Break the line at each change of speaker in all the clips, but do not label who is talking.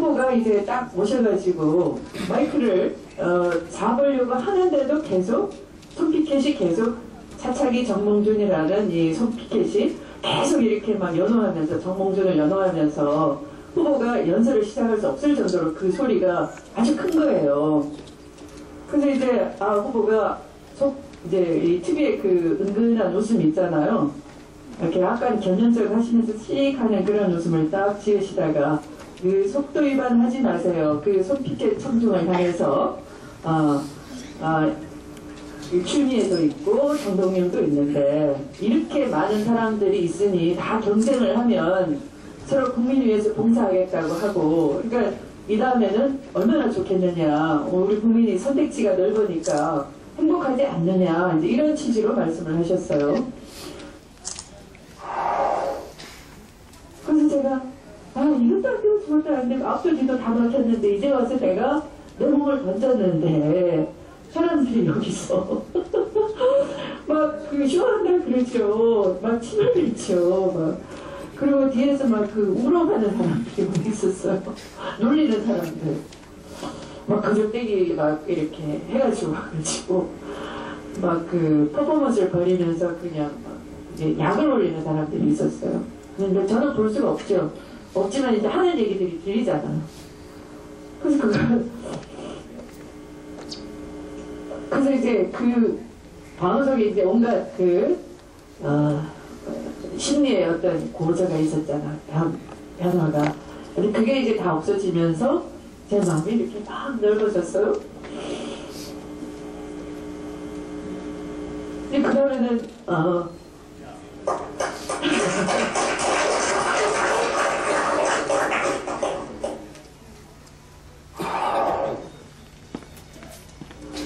후보가 이제 딱 오셔가지고 마이크를 잡으려고 하는데도 계속 손피켓이 계속 차차기 정몽준이라는 이 손피켓이 계속 이렇게 막 연호하면서 정몽준을 연호하면서 후보가 연설을 시작할 수 없을 정도로 그 소리가 아주 큰 거예요. 그래서 이제 후보가 이제 이 특유의 그 은근한 웃음이 있잖아요. 이렇게 약간 견연적 하시면서 씩 하는 그런 웃음을 딱 지으시다가 그 속도 위반 하지 마세요. 그 손피켓 청중을 향해서 추미애도 있고 정동영도 있는데 이렇게 많은 사람들이 있으니 다 경쟁을 하면 서로 국민 위해서 봉사하겠다고 하고 그러니까 이 다음에는 얼마나 좋겠느냐 우리 국민이 선택지가 넓으니까 행복하지 않느냐 이제 이런 취지로 말씀을 하셨어요. 그래서 제가 이것도 안 되고 저것도 안 되고 앞도 뒤도 다 막혔는데 이제 와서 내가 내 몸을 던졌는데 사람들이 여기서 막 그 쇼한다 그러죠. 막 침을 뱉죠. 막 그리고 뒤에서 막 그 울어가는 사람들이 막 있었어요. 놀리는 사람들. 막 그저떼기 막 이렇게 해가지고 막 그 퍼포먼스를 벌이면서 그냥 막 이제 약을 올리는 사람들이 있었어요. 근데 저는 볼 수가 없죠. 없지만 이제 하는 얘기들이 들리잖아요. 그래서 이제 그 방송에 이제 온갖 심리의 어떤 고저가 있었잖아. 변화가. 근데 그게 이제 다 없어지면서 제 마음이 이렇게 막 넓어졌어요. 근데 그러면은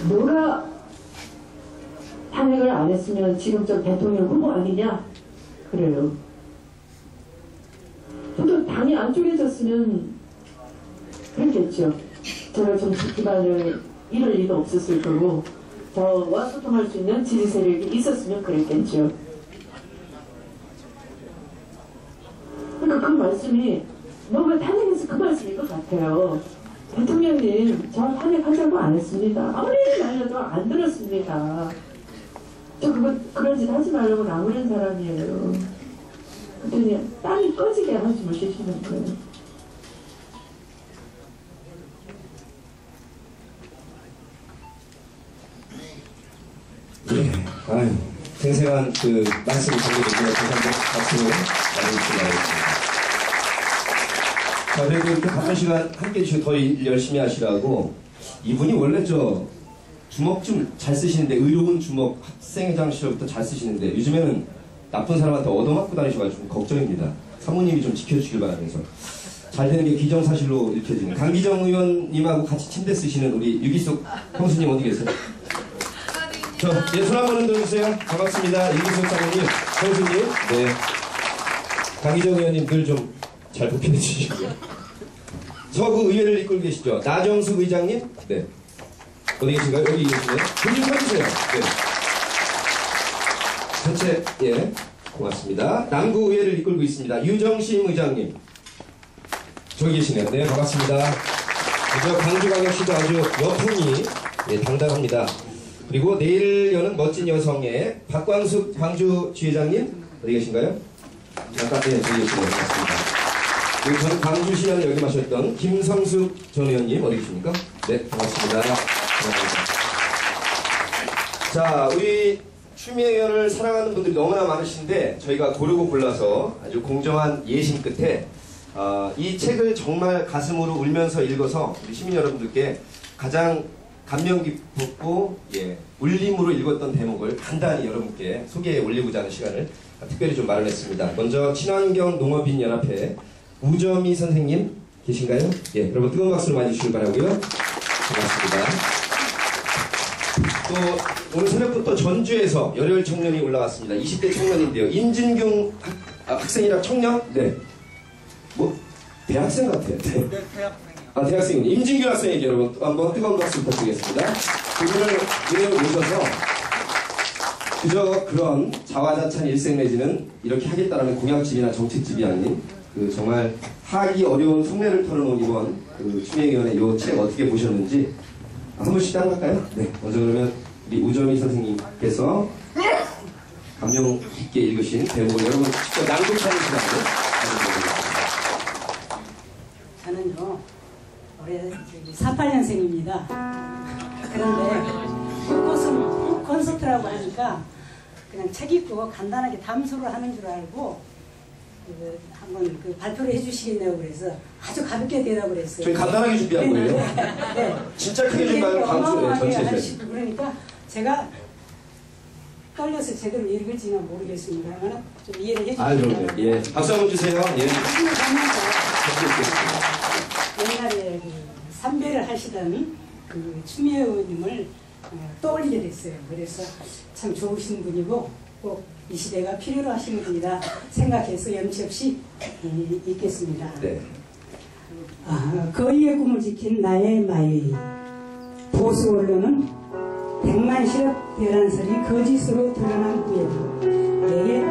너가 탄핵을 안 했으면 지금 좀 대통령 후보 아니냐? 그래요. 저도 당이 안 쪼개졌으면 그랬겠죠. 제가 정치 기반을 잃을 리도 없었을 거고 저와 소통할 수 있는 지지 세력이 있었으면 그랬겠죠. 그러니까 그 말씀이 너무 탄핵해서 그 말씀인 것 같아요. 대통령님, 저 탄핵하자고 안 했습니다. 아무리 말려도 안 들었습니다. 저 그런 짓 하지 말라고 나무는 사람이에요. 그랬더니 땅이 꺼지게 한숨을 쉬시는 거예요.
네, 아유, 생생한 그 말씀을 전해드리며 다시 한번 박수를 나눠주시기 바라겠습니다. 자, 그래도 이렇게 바쁜 시간 함께 해주시고 더 열심히 하시라고 이분이 원래 주먹 좀 잘 쓰시는데 의로운 주먹 학생회장 시절부터 잘 쓰시는데 요즘에는 나쁜 사람한테 얻어맞고 다니셔가지고 좀 걱정입니다. 사모님이 좀 지켜주시길 바라면서 잘 되는 게 기정사실로 읽혀지는 강기정 의원님하고 같이 침대 쓰시는 우리 유기숙 형수님 어디 계세요? 손 한번 흔들어주세요. 반갑습니다. 유기숙 사모님, 형수님. 네. 강기정 의원님 늘 좀 잘 보편해 주시고요. 서구 의회를 이끌고 계시죠. 나정숙 의장님. 네. 어디 계신가요? 여기 계시네요. 좀 서주세요. 네. 전체, 예. 고맙습니다. 남구 의회를 이끌고 있습니다. 유정심 의장님. 저기 계시네요. 네, 반갑습니다. 그저 광주광역시도 아주 여풍이 예, 당당합니다. 그리고 내일 여는 멋진 여성의 박광숙 광주지회장님 어디 계신가요? 아까 네, 저기 계시네요. 반갑습니다. 그리고 저는 광주시장을 역임하셨던 김성숙 전 의원님 어디 계십니까? 네, 반갑습니다. 자, 우리 추미애 의원을 사랑하는 분들이 너무나 많으신데 저희가 고르고 골라서 아주 공정한 예심 끝에 이 책을 정말 가슴으로 울면서 읽어서 우리 시민 여러분들께 가장 감명 깊었고 울림으로 읽었던 대목을 간단히 여러분께 소개해 올리고자 하는 시간을 특별히 좀 마련했습니다. 먼저 친환경 농업인 연합회 우점희 선생님 계신가요? 예, 여러분 뜨거운 박수를 많이 주시길 바라고요. 고맙습니다. 또 오늘 새벽부터 전주에서 열혈 청년이 올라왔습니다. 20대 청년인데요. 임진경 학생이랑 청년? 네. 뭐 대학생 같아요. 네. 대학생입니다. 임진규 학생에게 여러분 한번 뜨거운 박수 부탁드리겠습니다. 그분을 모셔서 그저 그런 자화자찬 일생 내지는 이렇게 하겠다라는 공약집이나 정책집이 아닌 그 정말 하기 어려운 속내를 털어놓은 이번 그 추미애위원회 이 책 어떻게 보셨는지 한 번씩 따라갈까요? 네. 먼저 그러면 우리 우점희 선생님께서 감명 깊게 읽으신 대목을 여러분 직접 낭독하는 시간을 가져보겠습니다.
저는요 올해 48년생입니다. 그런데 콘서트라고 하니까 그냥 책 읽고 간단하게 담소를 하는 줄 알고 한번 발표를 해주시겠냐고 그래서 아주 가볍게 대답을 했어요.
저희 간단하게 준비한 거예요.
네.
진짜 크게 준비한 감수네 전체.
그러니까 제가 떨려서 제대로 읽을지는 모르겠습니다. 좀 이해를 해주시면.
예. 박수 한번 주세요. 예.
옛날에 삼배를 하시던 추미애 의원님을 떠올리게 됐어요. 그래서 참 좋으신 분이고 꼭 이 시대가 필요로 하시는 분이다 생각해서 염치 없이 읽겠습니다.
네.
거의의 꿈을 지킨 나의 마이. 보수 언론은 백만실업 대란설이 거짓으로 드러난 후에도 내게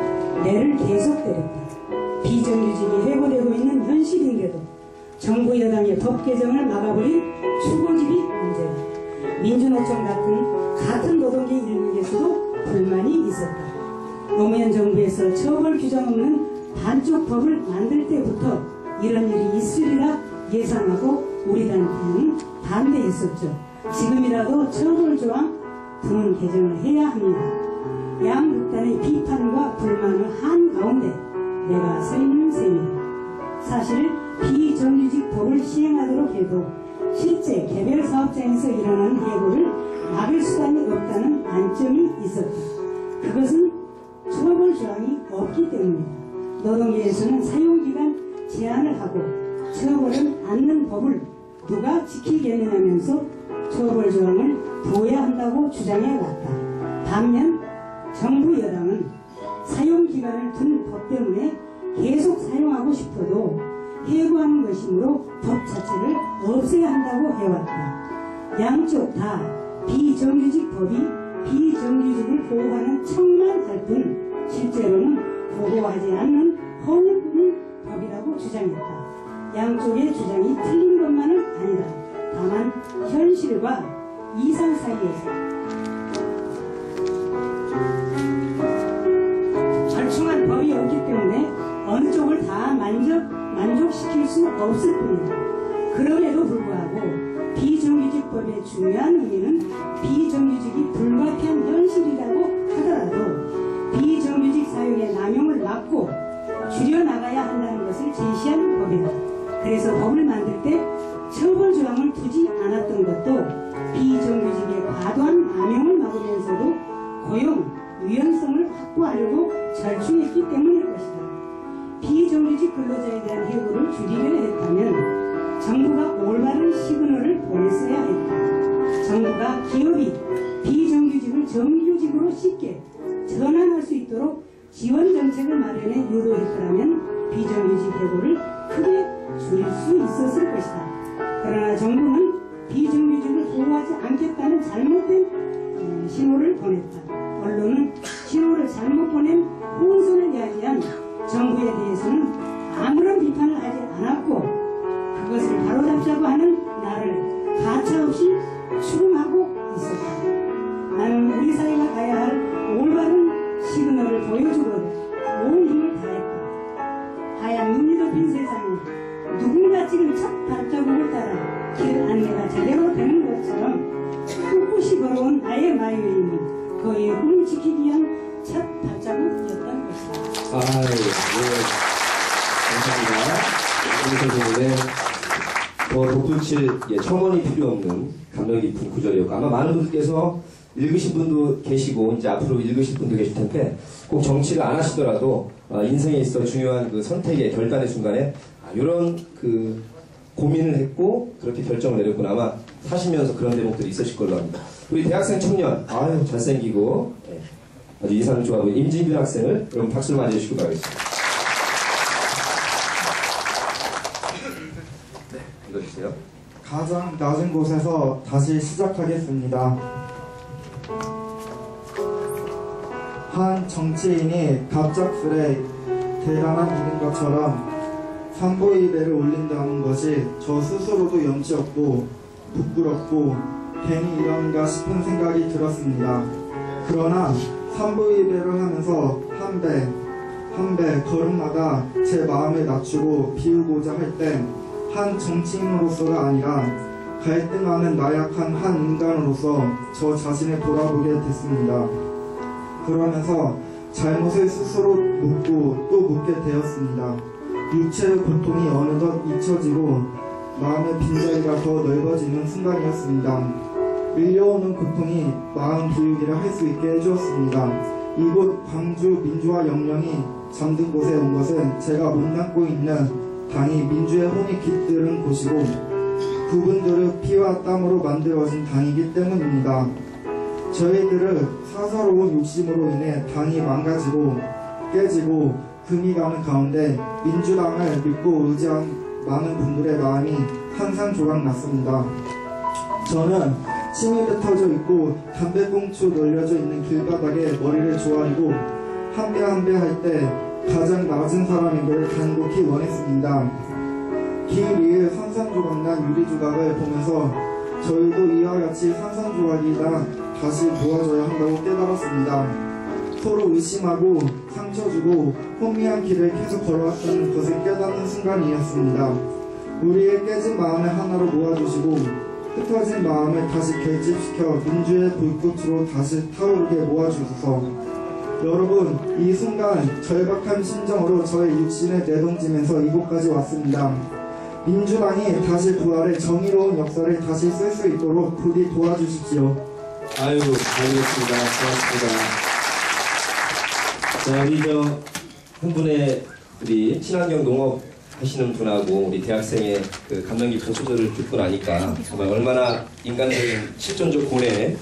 매를 계속 때렸다. 비정규직이 회고되고 있는 현실인데도 정부 여당의 법 개정을 막아버린 추고집이 문제다. 민주노총 같은 노동계 일국에서도 불만이 있었다. 노무현 정부에서 처벌 규정 없는 반쪽 법을 만들 때부터 이런 일이 있으리라 예상하고 우리 단체는 반대했었죠. 지금이라도 처벌조항 드문 개정을 해야 합니다. 양극단의 비판과 불만을 한가운데 내가 서 있는 셈이다. 사실 비정규직 법을 시행하도록 해도 실제 개별 사업장에서 일어나는 해고를 막을 수단이 없다는 안점이 있었다. 그것은 처벌 조항이 없기 때문이다. 노동계에서는 사용기간 제한을 하고 처벌을 않는 법을 누가 지키겠느냐면서 처벌 조항을 둬야 한다고 주장해왔다. 반면 정부 여당은 사용기간을 둔 법 때문에 계속 사용하고 싶어도 해고하는 것이므로 법 자체를 없애야 한다고 해왔다. 양쪽 다 비정규직 법이 비정규직을 보호하는 척만 할 뿐 실제로는 보호하지 않는 허물 법이라고 주장했다. 양쪽의 주장이 틀린 것만은 아니다. 다만 현실과 이상 사이에서 절충한 법이 없기 때문에 어느 쪽을 다 만족시킬 수 없을 뿐이다. 그럼에도 불구하고 비정규직법의 중요한 의미는 비정규직이 불가피한 현실이라고 하더라도 비정규직 사용의 남용을 막고 줄여나가야 한다는 것을 제시한 법이다. 그래서 법을 만들 때 처벌 조항을 두지 않았던 것도 비정규직의 과도한 남용을 막으면서도 고용, 유연성을 확보하려고 절충했기 때문일 것이다. 비정규직 근로자에 대한 해고를 줄이려 했다면 정부가 올바른 시그널을 보냈어야 했다. 정부가 기업이 비정규직을 정규직으로 쉽게 전환할 수 있도록 지원 정책을 마련해 유도했더라면 비정규직 해고를 크게 줄일 수 있었을 것이다. 그러나 정부는 비정규직을 보호하지 않겠다는 잘못된 신호를 보냈다. 언론은 신호를 잘못 보낸 혼선을 야기한 정부에 대해서는 아무런 비판을 하지 않았고 그것을 바로잡자고 하는 나를 가차없이 추궁하고 있었다. 나는 우리 사회가 가야 할 올바른 시그널을 보여주거든 온 힘을 다했다. 하얀 눈이 덮인 세상에 누군가 찍은 첫 발자국을 따라 길 안내가 제대로 되는 것처럼 꿋꿋이 걸어온 나의 마이웨이는 그의 꿈을 지키기 위한 첫 발자국이었던 것이다.
감사합니다. 오늘 더 덧붙일 첨언이 필요 없는 감명 깊은 구절이었고 아마 많은 분들께서 읽으신 분도 계시고 이제 앞으로 읽으실 분도 계실 텐데 꼭 정치를 안 하시더라도 인생에 있어 중요한 그 선택의 결단의 순간에 이런 그 고민을 했고 그렇게 결정을 내렸구나 아마 사시면서 그런 대목들이 있으실 걸로 합니다. 우리 대학생 청년 아유 잘생기고 아주 이상 좋아 보이는 임진규 학생을 여러분 박수를 맞이해 주시기 바라겠습니다. 네, 읽어주세요.
가장 낮은 곳에서 다시 시작하겠습니다. 한 정치인이 갑작스레 대단한 일인 것처럼 산보이배를 올린다는 것이 저 스스로도 염치 없고 부끄럽고 괜히 이런가 싶은 생각이 들었습니다. 그러나 산보이배를 하면서 한 배 걸음마다 제 마음을 낮추고 비우고자 할 때 한 정치인으로서가 아니라 갈등하는 나약한 한 인간으로서 저 자신을 돌아보게 됐습니다. 그러면서 잘못을 스스로 묻고 또 묻게 되었습니다. 육체의 고통이 어느덧 잊혀지고 마음의 빈자리가 더 넓어지는 순간이었습니다. 밀려오는 고통이 마음 비우기를 할 수 있게 해주었습니다. 이곳 광주 민주화 영령이 잠든 곳에 온 것은 제가 몸담고 있는 당이 민주의 혼이 깃드는 곳이고 그분들의 피와 땀으로 만들어진 당이기 때문입니다. 저희들의 사사로운 욕심으로 인해 당이 망가지고 깨지고 금이 가는 가운데 민주당을 믿고 의지한 많은 분들의 마음이 산산조각 났습니다. 저는 침이 뱉어져 있고 담배꽁초 널려져 있는 길바닥에 머리를 조아리고 한 배 한 배 할 때 가장 낮은 사람인 걸 간곡히 원했습니다. 길 위에 산산조각난 유리조각을 보면서 저희도 이와 같이 산산조각이다 다시 모아줘야 한다고 깨달았습니다. 서로 의심하고 상처주고 혼미한 길을 계속 걸어왔던 것을 깨닫는 순간이었습니다. 우리의 깨진 마음을 하나로 모아주시고 흩어진 마음을 다시 결집시켜 민주의 불꽃으로 다시 타오르게 모아주소서. 여러분, 이 순간 절박한 심정으로 저의 육신을 내던지면서 이곳까지 왔습니다. 민주당이 다시 부활해 정의로운 역사를 다시 쓸 수 있도록 부디 도와주십시오.
아유, 알겠습니다. 고맙습니다. 자, 우리 한 분의 우리 친환경 농업 하시는 분하고 우리 대학생의 그 감명 깊은 소절을 듣고 나니까 정말 얼마나 인간적인 실존적 고뇌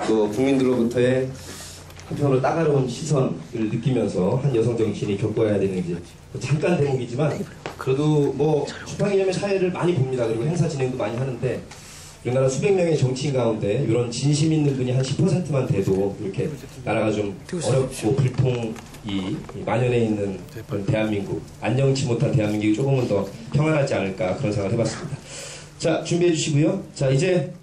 또 국민들로부터의 한편으로 따가운 시선을 느끼면서 한 여성 정치인이 겪어야 되는지 잠깐 대목이지만 그래도 뭐 출판기념회 사회를 많이 봅니다. 그리고 행사 진행도 많이 하는데 우리나라 수백 명의 정치인 가운데 이런 진심 있는 분이 한 10%만 돼도 이렇게 나라가 좀 어렵고 불통이 만연해 있는 그런 대한민국, 안녕치 못한 대한민국이 조금은 더 평안하지 않을까 그런 생각을 해봤습니다. 자, 준비해 주시고요. 자, 이제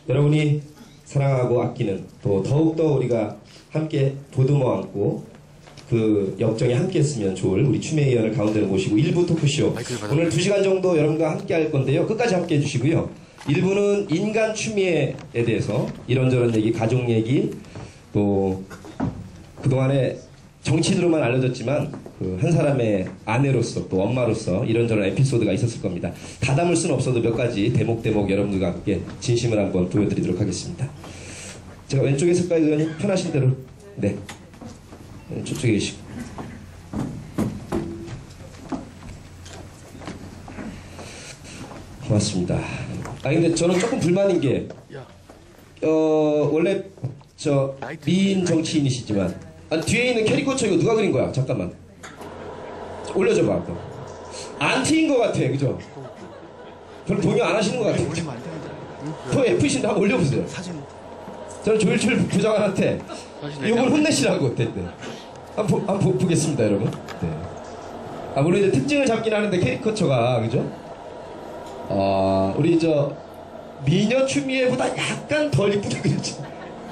여러분이 사랑하고 아끼는 또 더욱더 우리가 함께 보듬어 안고 그 역정에 함께 했으면 좋을 우리 추미애 의원을 가운데로 모시고 1부 토크쇼 오늘 2시간 정도 여러분과 함께 할 건데요. 끝까지 함께 해주시고요. 1부는 인간 추미애에 대해서 이런저런 얘기, 가족 얘기 또 그동안에 정치인으로만 알려졌지만 그 한 사람의 아내로서 또 엄마로서 이런저런 에피소드가 있었을 겁니다. 다 담을 수는 없어도 몇 가지 대목 여러분들과 함께 진심을 한번 보여드리도록 하겠습니다. 제가 왼쪽에 있을까요, 의원님? 편하신 대로. 네. 저쪽에 계시고. 고맙습니다. 근데 저는 조금 불만인 게, 원래 미인 정치인이시지만, 뒤에 있는 캐리커처 이거 누가 그린 거야? 잠깐만. 올려줘봐. 안 트인 것 같아, 그죠? 별로 동요 안 하시는 것 같아. 더 예쁘신데 한번 올려보세요. 저는 조일철 부장한테 이걸 혼내시라고 됐대. 한번 보겠습니다, 여러분. 네. 물론 이제 특징을 잡긴 하는데 캐리커처가 그죠? 우리 미녀 추미애보다 약간 덜 이쁘게 그렸지.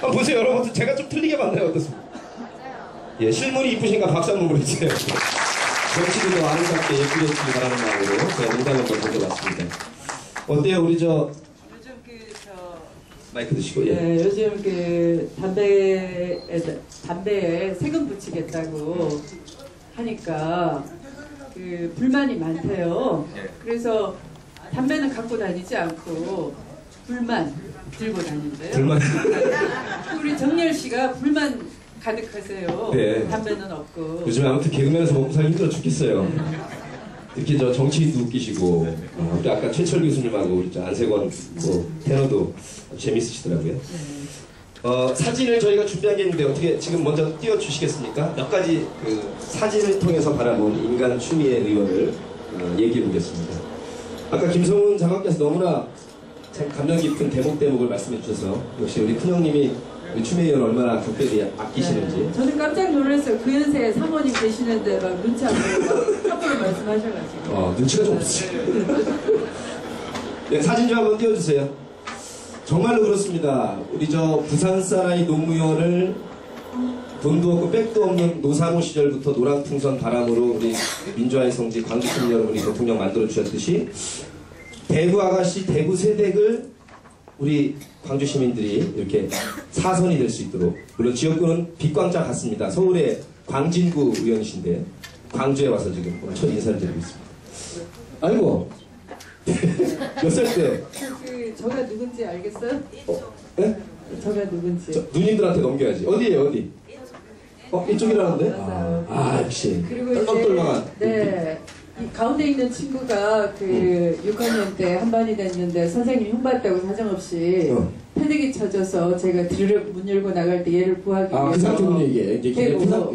한번 보세요, 여러분. 제가 좀 틀리게 봤나요, 어떻습니까? 예, 실물이 이쁘신가 박수 한번 보내주세요. 정치도 아름답게 예쁘겠길 바라는 마음으로 제가 농담 한번 던져봤습니다. 어때요, 우리 요즘 마이크 드시고. 예.
네, 요즘 담배에 세금 붙이겠다고 하니까 불만이 많대요. 그래서 담배는 갖고 다니지 않고 불만 들고 다닌대요.
불만.
우리 정렬 씨가 불만 가득하세요.
네.
담배는 없고.
요즘에 아무튼 개그맨에서 먹고 살기 힘들어 죽겠어요. 특히 정치인도 웃기시고 우리 아까 최철 교수님하고 우리 안세권 테너도 재밌으시더라고요. 사진을 저희가 준비한 게 있는데 어떻게 지금 먼저 띄워주시겠습니까? 몇 가지 그 사진을 통해서 바라본 인간 추미애 의원을 얘기해 보겠습니다. 아까 김성훈 장관께서 너무나 참 감명 깊은 대목을 말씀해 주셔서 역시 우리 큰형님이 추미애 의원 얼마나 국회에 아끼시는지.
저는 깜짝 놀랐어요. 그 연세에 사모님 계시는데 막 눈치 안 보고 함부로 말씀하셔가지고.
눈치가 좀 없으시죠. 네, 사진 좀 한번 띄워주세요. 정말로 그렇습니다. 우리 저 부산 사나이 노무현을 돈도 없고 백도 없는 노사모 시절부터 노란풍선 바람으로 우리 민주화의 성지 광주시민 여러분이 대통령 만들어 주셨듯이 대구 아가씨 대구 세댁을 우리 광주 시민들이 이렇게 사선이 될 수 있도록, 물론 지역구는 빛광자 같습니다. 서울의 광진구 의원이신데 광주에 와서 지금 오늘 첫 인사를 드리고 있습니다. 아이고 몇 살 때?
저가 누군지 알겠어요?
네?
저가 누군지.
누님들한테 넘겨야지. 어디에요 어디? 이쪽이라는데?
맞아요.
역시
그리고 이제
똘똘망한.
네. 이 가운데 있는 친구가 그 6학년 때 한반이 됐는데 선생님 흉봤다고 사정없이 패대기 쳐져서 제가 드르륵 문 열고 나갈 때 얘를 구하기 위해서
그 상태군요 이게. 이제
고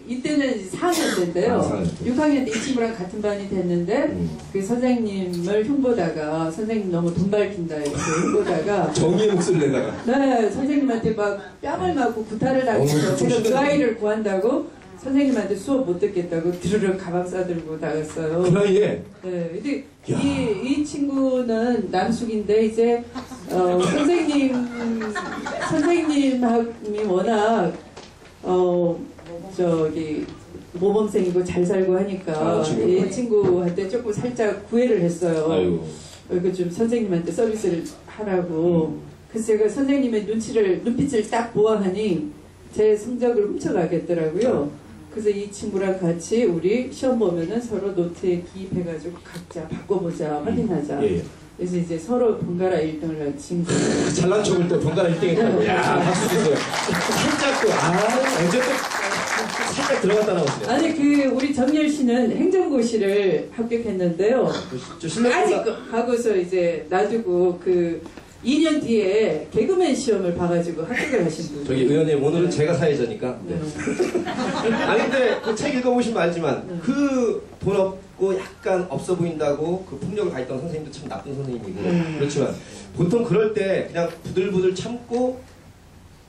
이때는 4학년 때인데요. 6학년 때 이 친구랑 같은 반이 됐는데 그 선생님을 흉보다가 선생님 너무 돈 밝힌다 이렇게 흉보다가
정의의 목소리를 내다가
네 선생님한테 막 뺨을 맞고 구타를 당해서 제가 그 아이를 구한다고 선생님한테 수업 못 듣겠다고 드르륵 가방 싸들고 나갔어요.
그 나이에?
네, 근데 이 친구는 남숙인데 이제 선생님이 워낙 저기 모범생이고 잘 살고 하니까 이 친구한테 조금 살짝 구애를 했어요.
아이고.
이거 좀 선생님한테 서비스를 하라고. 그래서 제가 선생님의 눈빛을 딱 보아하니 제 성적을 훔쳐가겠더라고요. 그래서 이 친구랑 같이 우리 시험 보면은 서로 노트에 기입해가지고 각자 바꿔보자, 확인하자.
예.
그래서 이제 서로 번갈아 1등을 한 친구.
잘난 척을 또 번갈아 1등 했다고. 야, 박수 주세요. 살짝 또, 언제 또 살짝 들어갔다 나오시네요.
아니, 우리 정열 씨는 행정고시를 합격했는데요. 아직 하고서 이제 놔두고 2년 뒤에 개그맨 시험을 봐가지고 합격을 하신 분.
저기 의원님, 오늘은 제가 사회자니까. 네. 아니, 근데 그 책 읽어보시면 알지만, 돈 없고 약간 없어 보인다고 그 폭력을 가했던 선생님도 참 나쁜 선생님이고. 그렇지만, 보통 그럴 때 그냥 부들부들 참고,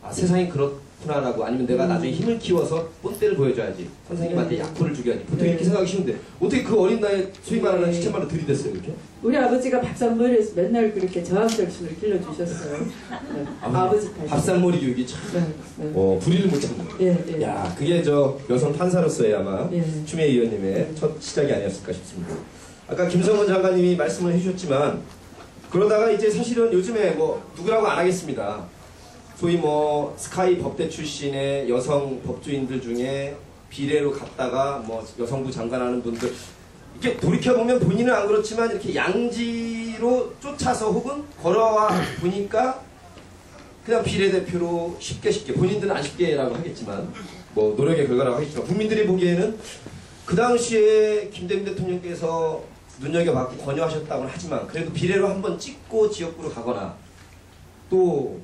세상이 그렇구나라고, 아니면 내가 나중에 힘을 키워서 본때를 보여줘야지. 선생님한테 약포를 주겨야지. 보통 이렇게 생각하기 쉬운데, 어떻게 그 어린 나이에 소위 말하는 시체말로 들이댔어요, 이렇게?
우리 아버지가 밥상머리에서 맨날 그렇게 저항정신을 길러주셨어요. 네. 아버지 탓이.
밥상머리 교육이 참, 불의를 못 참는.
예.
야, 그게 저 여성 판사로서의 아마
예.
추미애 의원님의 첫 시작이 아니었을까 싶습니다. 아까 김성원 장관님이 말씀을 해주셨지만, 그러다가 이제 사실은 요즘에 누구라고 안 하겠습니다. 소위 스카이 법대 출신의 여성 법조인들 중에 비례로 갔다가 여성부 장관하는 분들, 이렇게 돌이켜보면 본인은 안 그렇지만 이렇게 양지로 쫓아서 혹은 걸어와 보니까 그냥 비례대표로 쉽게 본인들은 안 쉽게라고 하겠지만 노력의 결과라고 하겠지만 국민들이 보기에는 그 당시에 김대중 대통령께서 눈여겨봤고 권유하셨다고는 하지만 그래도 비례로 한번 찍고 지역구로 가거나 또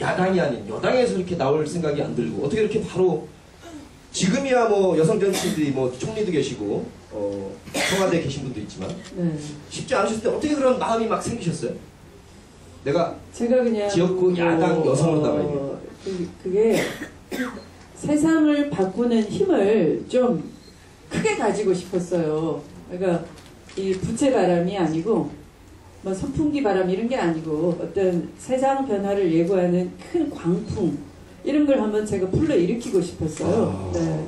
야당이 아닌 여당에서 이렇게 나올 생각이 안 들고 어떻게 이렇게 바로 지금이야 여성 정치인들이 총리도 계시고 청와대에 계신 분도 있지만 쉽지 않으셨을 때 어떻게 그런 마음이 막 생기셨어요? 제가 그냥 지역구 야당 여성으로 나가야
그게 세상을 바꾸는 힘을 좀 크게 가지고 싶었어요. 그러니까 이 부채 바람이 아니고 선풍기 바람 이런 게 아니고 어떤 세상 변화를 예고하는 큰 광풍 이런 걸 한번 제가 불러일으키고 싶었어요. 네.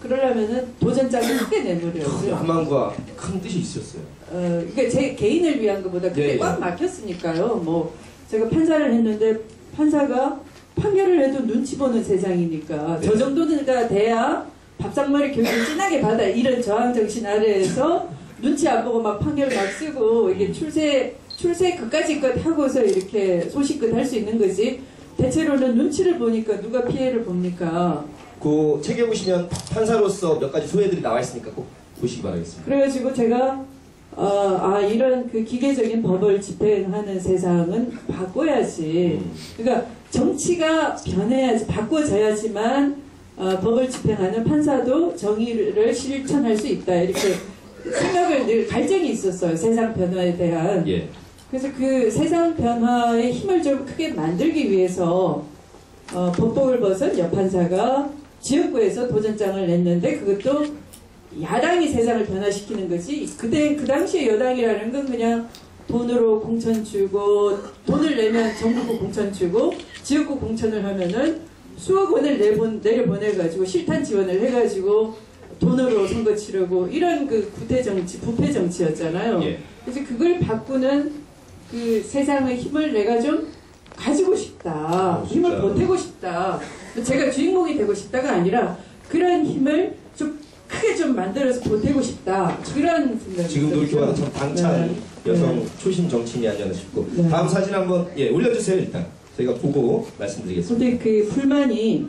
그러려면은 도전장을 크게 내놓으려고요.
희망과 큰 뜻이 있었어요.
그러니까 제 개인을 위한 것보다 그게 꽉 막혔으니까요. 제가 판사를 했는데 판사가 판결을 해도 눈치 보는 세상이니까 저 정도가 돼야 밥상머리 교육을 진하게 받아 이런 저항정신 아래에서 눈치 안 보고 막 판결 막 쓰고 이게 출세 그까지 것 하고서 이렇게 소식끝 할 수 있는 거지. 대체로는 눈치를 보니까 누가 피해를 봅니까?
그 책에 보시면 판사로서 몇 가지 소회들이 나와 있으니까 꼭 보시기 바라겠습니다.
그래가지고 제가 이런 기계적인 법을 집행하는 세상은 바꿔야지. 그러니까 정치가 변해야지 바꿔져야지만 법을 집행하는 판사도 정의를 실천할 수 있다. 이렇게 생각을 늘 갈증이 있었어요. 세상 변화에 대한. 그래서 그 세상 변화의 힘을 좀 크게 만들기 위해서 법복을 벗은 여판사가 지역구에서 도전장을 냈는데 그것도 야당이 세상을 변화시키는 거지. 그 당시에 여당이라는 건 그냥 돈으로 공천 주고 돈을 내면 정부구 공천 주고 지역구 공천을 하면은 수억 원을 내려보내가지고 실탄 지원을 해가지고 돈으로 선거 치르고 이런 그 구태 정치, 부패 정치였잖아요.
예.
그래서 그걸 바꾸는 그 세상의 힘을 내가 좀 가지고 싶다. 힘을
진짜.
보태고 싶다. 제가 주인공이 되고 싶다가 아니라 그런 힘을 좀 크게 좀 만들어서 보태고 싶다. 그런 생각이
지금도 이렇게 와서 참 당찬
네.
여성
네.
초심 정치인이 아니었나 싶고
네.
다음 사진 한번 올려주세요. 일단 저희가 보고 말씀드리겠습니다.
근데 그 불만이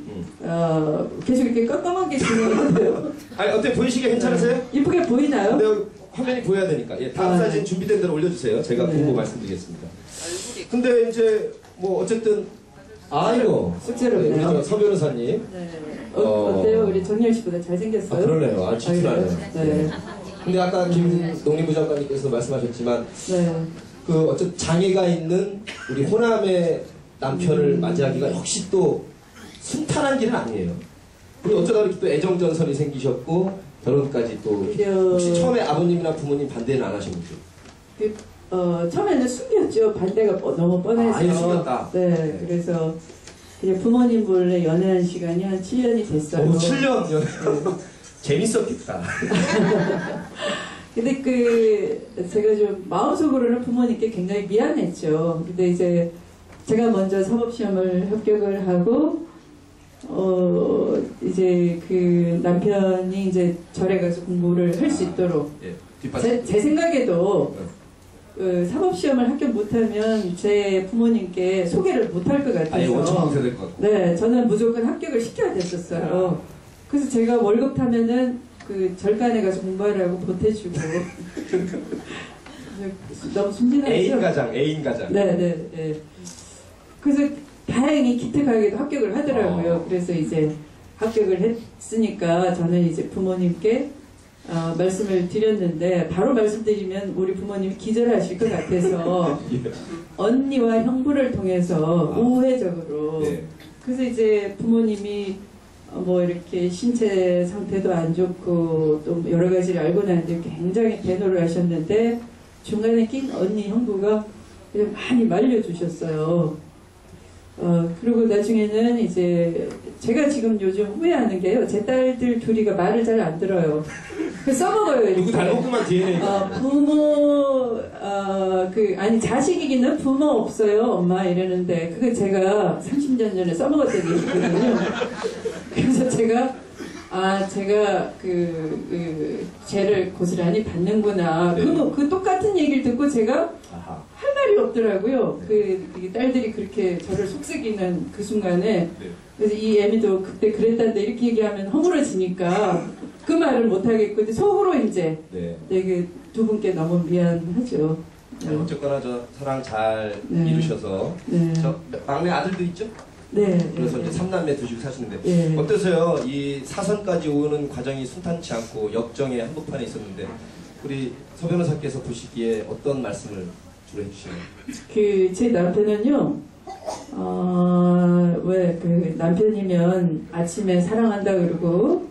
계속 이렇게 깜깜하게 진행하는데요.
아니 어때 보이시게 괜찮으세요?
이쁘게 보이나요?
근데 화면이 보여야 되니까 다음 사진 준비된 대로 올려주세요. 제가
네.
보고 말씀드리겠습니다. 근데 이제 뭐 어쨌든 아이고
쑥스럽네요.
우리 서 변호사님
네. 어때요? 우리 정렬 씨보다 잘생겼어요?
그러네요. 아 질투나네요.
네.
근데 아까 김농림부 장관님께서 말씀하셨지만
네.
그 어쨌든 장애가 있는 우리 호남의 남편을 맞이하기가 역시 또 순탄한 길은 아니에요. 그리고 어쩌다 이렇게 또 애정전선이 생기셨고 결혼까지 또 혹시 처음에 아버님이나 부모님 반대는 안 하셨는지?
처음에는 숨겼죠. 반대가 너무 뻔해서.
아예 숨겼다.
네, 그래서 그냥 부모님 몰래 연애한 시간이 한 7년이 됐어요.
오, 7년 재밌었겠다.
근데 제가 좀 마음속으로는 부모님께 굉장히 미안했죠. 근데 이제 제가 먼저 사법시험을 합격을 하고 이제 그 남편이 이제 절에 가서 공부를 할 수 있도록 제 생각에도 사법시험을 합격 못하면 제 부모님께 소개를 못할 것 같아서
아예 원천 강퇴될 것 같고.
네, 저는 무조건 합격을 시켜야 됐었어요. 그래서 제가 월급 타면은 그 절간에 가서 공부하라고 보태주고 너무 순진하죠?
애인 가장.
네. 그래서 다행히 기특하게도 합격을 하더라고요. 그래서 이제 합격을 했으니까 저는 이제 부모님께 말씀을 드렸는데 바로 말씀드리면 우리 부모님이 기절하실 것 같아서 언니와 형부를 통해서 우회적으로 그래서 이제 부모님이 뭐 이렇게 신체 상태도 안 좋고 또 여러 가지를 알고 나는데 굉장히 배노를 하셨는데 중간에 낀 언니 형부가 그냥 많이 말려주셨어요. 그리고 나중에는 이제 제가 지금 요즘 후회하는 게요. 제 딸들 둘이가 말을 잘 안 들어요. 써먹어요. 이렇게.
누구 닮았구만 DNA.
부모 아니 자식이기는 부모 없어요 엄마 이러는데 그거 제가 30년 전에 써먹었던 얘기거든요. 그래서 제가 죄를 고스란히 받는구나. 그 똑같은 얘기를 듣고 제가 할 말이 없더라고요. 그 딸들이 그렇게 저를 속삭이는 그 순간에 그래서 이 애미도 그때 그랬단데 이렇게 얘기하면 허물어지니까 그 말을 못 하겠고 근데 속으로 이제 되게 두 분께 너무 미안하죠. 네.
어쨌거나 저 사랑 잘 이루셔서 저 막내 아들도 있죠?
네.
그래서 이제 3남매 두시고 사시는데 어떠세요? 이 사선까지 오는 과정이 순탄치 않고 역정의 한복판에 있었는데 우리 서 변호사께서 보시기에 어떤 말씀을 주로 해주시나요?
제 남편은요. 왜 남편이면 아침에 사랑한다 그러고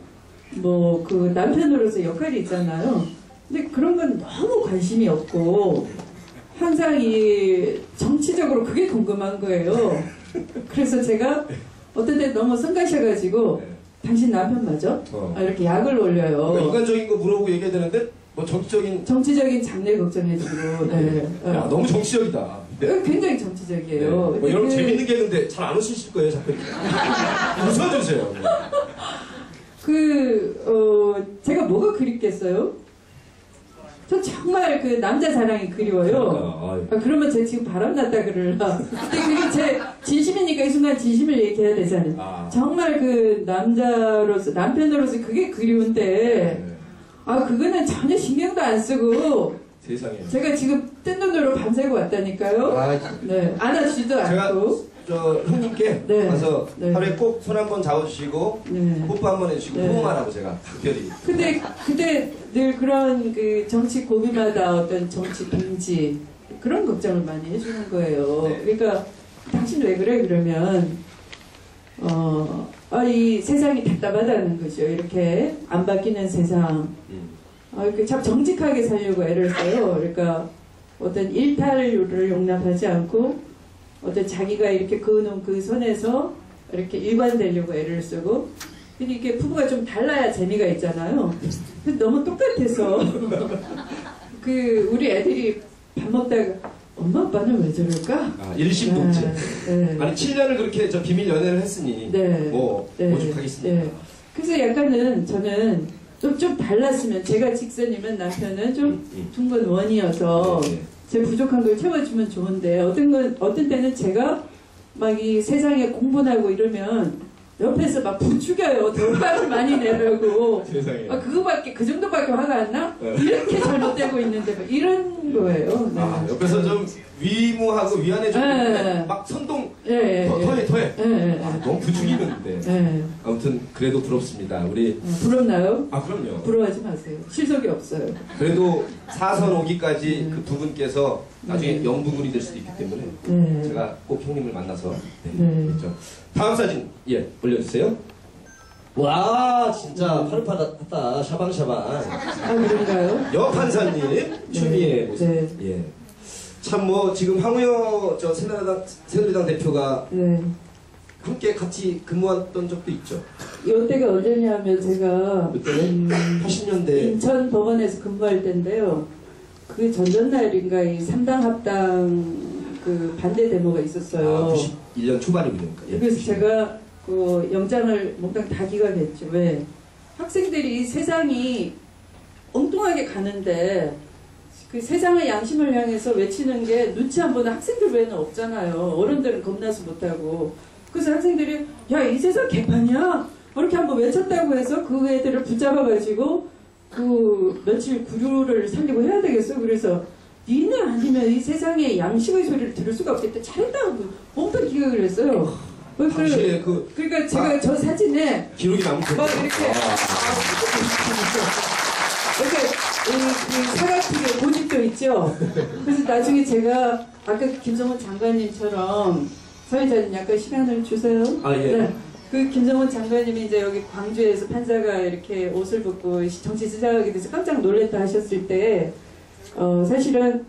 뭐 그 남편으로서 역할이 있잖아요. 근데 그런 건 너무 관심이 없고 항상 이 정치적으로 그게 궁금한 거예요. 그래서 제가 어떤 때 너무 성가셔가지고 당신 남편 맞아? 이렇게 약을 올려요.
그러니까 인간적인 거 물어보고 얘기해야 되는데 뭐
정치적인 장래 걱정해주고
야, 너무 정치적이다.
굉장히 정치적이에요.
뭐 여러분 재밌는 게 있는데 잘 안 오시실 거예요. 자꾸 웃어주세요.
제가 뭐가 그립겠어요? 저 정말 그 남자 사랑이 그리워요. 그러면 제가 지금 바람났다 그러려. 근데 그게 제 진심이니까 이 순간 진심을 얘기해야 되잖아요. 정말 그 남편으로서 그게 그리운데, 그거는 전혀 신경도 안 쓰고,
세상에.
제가 지금 뜬 눈으로 밤새고 왔다니까요. 네, 안아주지도 않고.
저 형님께 가서 하루에 꼭 손 한번 잡아주시고 뽀뽀 한번 해주시고 포옹만 하고 제가 특별히.
근데 그때 늘 그런 그 정치 고비마다 어떤 정치 빙지 그런 걱정을 많이 해주는 거예요. 그러니까 당신 왜 그래 그러면 이 세상이 답답하다는 거죠. 이렇게 안 바뀌는 세상. 이렇게 참 정직하게 살려고 애를 써요. 그러니까 어떤 일탈을 용납하지 않고 어떤 자기가 이렇게 그어놓은 그 선에서 이렇게 일관되려고 애를 쓰고. 근데 이게 부부가 좀 달라야 재미가 있잖아요. 근데 너무 똑같아서 우리 애들이 밥 먹다가 엄마 아빠는 왜 저럴까?
일심동체.
네.
아니 7년을 그렇게 저 비밀 연애를 했으니
네.
오죽하겠습니까?
네. 그래서 약간은 저는 좀 달랐으면 제가 직선이면 남편은 좀 둥근 원이어서 제 부족한 걸 채워주면 좋은데 어떤 때는 제가 막 이 세상에 공분하고 이러면 옆에서 막 부추겨요. 더 화를 많이 내려고.
세상에.
그 정도밖에 화가 안 나? 이렇게 잘못되고 있는데 막 이런 거예요. 네.
옆에서 좀 위무하고 위안해주고 막 선동 더해. 너무 부추기는데. 아무튼 그래도 부럽습니다. 우리
부럽나요?
그럼요.
부러워하지 마세요. 실속이 없어요.
그래도 사선 오기까지 그 두 분께서 나중에 영부군이 될 수도 있기 때문에 제가 꼭 형님을 만나서 그렇죠. 다음 사진 올려주세요. 와 진짜 파릇파릇하다 샤방샤방.
그런가요?
여판사님 추미애 모습. 참 지금 황우여 새누리당 대표가 함께 같이 근무했던 적도 있죠.
이때가 언제냐면 제가
그때는 80년대
인천 법원에서 근무할 때인데요. 그 전전날인가 이 3당 합당 그 반대 데모가 있었어요.
91년 초반이군요.
그래서 제가 그 영장을 몽땅 다 기각했죠. 왜? 학생들이 세상이 엉뚱하게 가는데 그 세상의 양심을 향해서 외치는 게 눈치 안 보는 학생들 외에는 없잖아요. 어른들은 겁나서 못하고. 그래서 학생들이 이 세상 개판이야 이렇게 한번 외쳤다고 해서 그 애들을 붙잡아가지고 그 며칠 구류를 살리고 해야 되겠어. 그래서 니네 아니면 이 세상에 양식의 소리를 들을 수가 없겠다. 잘했다고 몽땅 기각을 했어요. 그러니까 제가 저 사진에
기록이 남고
막 이렇게 그 사각지게 고집도 있죠. 그래서 나중에 제가 아까 김성훈 장관님처럼 사회자님 약간 시간을 주세요. 그 김성훈 장관님이 이제 여기 광주에서 판사가 이렇게 옷을 벗고 정치 시작하게 돼서 깜짝 놀랐다 하셨을 때 사실은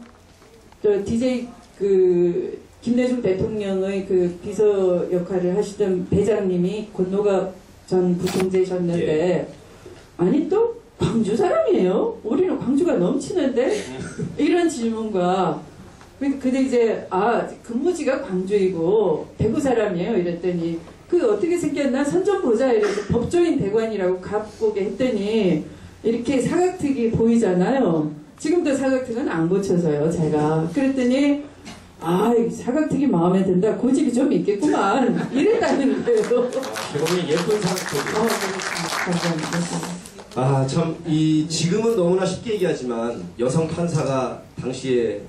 저 DJ 그 김대중 대통령의 그 비서 역할을 하시던 배장님이 권노갑 전 부총재셨는데 아니 또 광주 사람이에요? 우리는 광주가 넘치는데? 이런 질문과 근데 이제 근무지가 광주이고 대구 사람이에요 이랬더니 그 어떻게 생겼나 선 좀 보자 이래서 법조인 대관이라고 갑고게 했더니 이렇게 사각특이 보이잖아요. 지금도 사각특은 안 고쳐서요 제가. 그랬더니 사각특이 마음에 든다. 고집이 좀 있겠구만. 이랬다는 거예요.
제목이 예쁜 사각특이.
감사합니다.
참 지금은 너무나 쉽게 얘기하지만 여성 판사가 당시에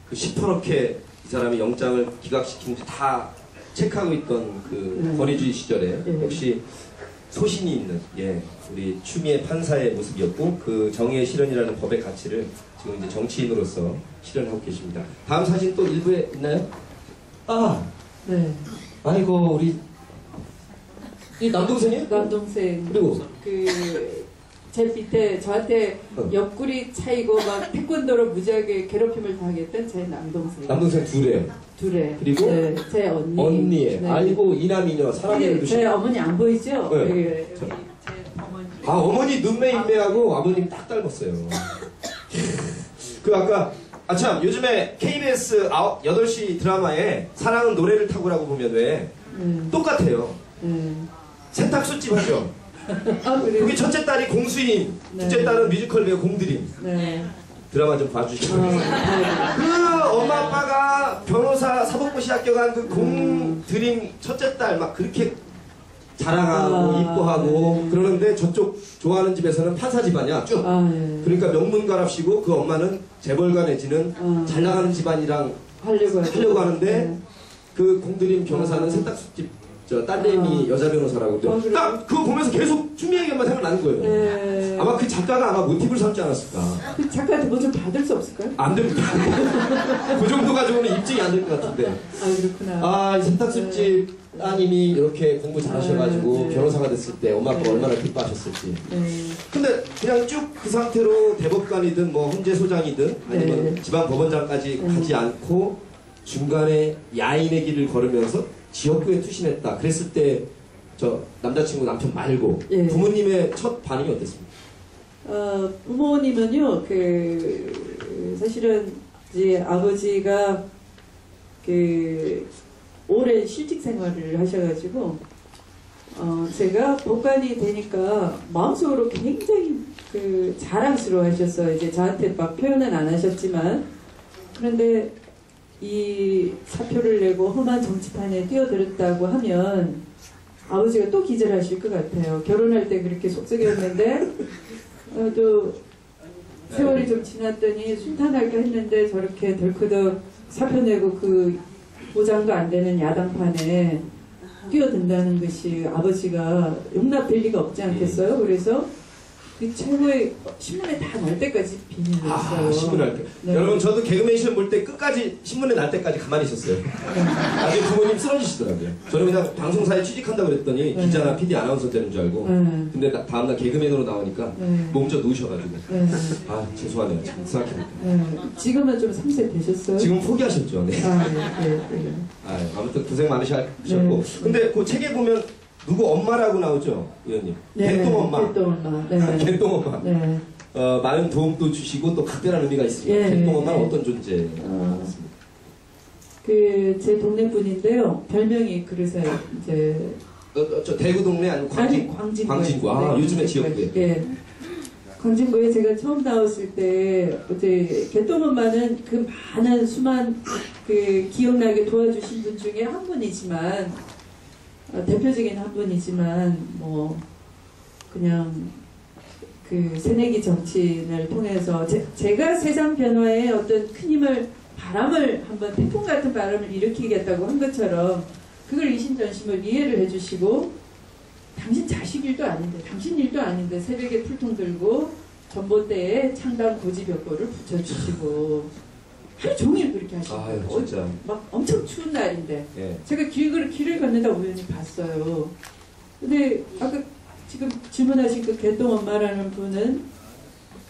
그 시퍼렇게 이 사람이 영장을 기각시키는지 다 체크하고 있던 그 권위주의 시절에 역시 소신이 있는 우리 추미애 판사의 모습이었고 그 정의의 실현이라는 법의 가치를 지금 이제 정치인으로서 실현하고 계십니다. 다음 사진 또 일부에 있나요?
네.
아이고 우리 이 남동생이에요?
남동생.
그리고
제 밑에 저한테 옆구리 차이고 막 태권도로 무지하게 괴롭힘을 당했던 제 남동생.
남동생 둘에. 그리고
제 언니.
아이고 이남이녀 사랑의
제 어머니 안 보이죠?
네.
제 어머니.
어머니 눈매 인매하고 아버님 딱 닮았어요. 아까 참 요즘에 KBS 8시 드라마에 사랑은 노래를 타고라고 보면 왜 똑같아요. 세탁소집 하죠.
그래요?
그게 첫째 딸이 공수인, 둘째 딸은 뮤지컬 배우 공드림. 드라마 좀 봐주시죠. 그 엄마 아빠가 변호사 사법고시 합격한 그 공드림 첫째 딸 막 그렇게 자랑하고 이뻐하고 그러는데 저쪽 좋아하는 집에서는 판사 집안이야 쭉. 그러니까 명문가랍시고 그 엄마는 재벌가 내지는 잘 나가는 집안이랑 하려고 하는데 그 공드림 변호사는 세탁소집 저 딸내미 여자 변호사라고
아, 그래요?
딱 그거 보면서 계속 추미 얘기만 생각나는 거예요.
네.
아마 그 작가가 아마 모티브를 삼지 않았을까.
그 작가한테 뭐 좀 받을 수 없을까요?
안 됩니다. 그 정도 가지고는 입증이 안 될 것 같은데.
아, 그렇구나.
아, 이 세탁술집 따님이 이렇게 공부 잘하셔가지고
네.
변호사가 됐을 때 엄마 아빠가
네.
얼마나 기뻐하셨을지.
네.
근데 그냥 쭉 그 상태로 대법관이든 뭐 헌재소장이든 아니면
네.
지방법원장까지 가지 않고 중간에 야인의 길을 걸으면서 지역구에 투신했다. 그랬을 때 저 남자친구 남편 말고
예.
부모님의 첫 반응이 어땠습니까?
부모님은요, 사실은 이제 아버지가 오랜 실직 생활을 하셔가지고, 제가 법관이 되니까 마음속으로 굉장히 자랑스러워 하셨어요. 이제 저한테 막 표현은 안 하셨지만. 그런데 이 사표를 내고 험한 정치판에 뛰어들었다고 하면 아버지가 또 기절하실 것 같아요. 결혼할 때 그렇게 속썩였는데, 또 세월이 좀 지났더니 순탄할까 했는데 저렇게 덜커덕 사표 내고 그 보장도 안 되는 야당판에 뛰어든다는 것이 아버지가 용납될 리가 없지 않겠어요? 그래서 그 최고의 신문에 다 날 때까지 비밀을 했어요.
아, 신문에 날 때.
네.
여러분 저도 개그맨 시험 볼 때 끝까지 신문에 날 때까지 가만히 있었어요. 나중에 부모님 쓰러지시더라고요. 저는 그냥 방송사에 취직한다고 그랬더니
네.
기자나 PD 아나운서 되는 줄 알고.
네.
근데 다음날 개그맨으로 나오니까
네.
몸져 누우셔가지고.
네.
아 죄송하네요. 생각해보니까.
네. 지금은 좀 3세 되셨어요?
지금 포기하셨죠. 네.
아, 네. 네.
아, 아무튼 고생 많으셨고.
네.
근데 그 책에 보면 누구 엄마라고 나오죠, 의원님.
네.
개똥 엄마.
개똥 엄마. 네.
개똥 엄마.
네.
많은 도움도 주시고 또 각별한 의미가 있습니다.
예,
개똥 엄마는
예.
어떤 존재?
제 동네 분인데요. 별명이 그러세요. 이제
저 대구 동네 아니면
광진구.
광진구. 아, 요즘에 지역구에.
예. 광진구에 제가 처음 나왔을 때 이제 개똥 엄마는 그 많은 수많은 기억나게 도와주신 분 중에 한 분이지만 대표적인 한 분이지만 뭐 그냥 새내기 정치인을 통해서 제가 세상 변화에 어떤 큰 힘을 바람을 한번 태풍 같은 바람을 일으키겠다고 한 것처럼 그걸 이심전심을 이해를 해주시고 당신 자식 일도 아닌데 당신 일도 아닌데 새벽에 풀통 들고 전봇대에 창단 고지벽보를 붙여주시고 하루 종일 그렇게 하시고
아유, 진짜.
막 엄청 추운 날인데
예.
제가 길을 걷는다 우연히 봤어요. 근데 아까 지금 질문하신 그 개똥 엄마라는 분은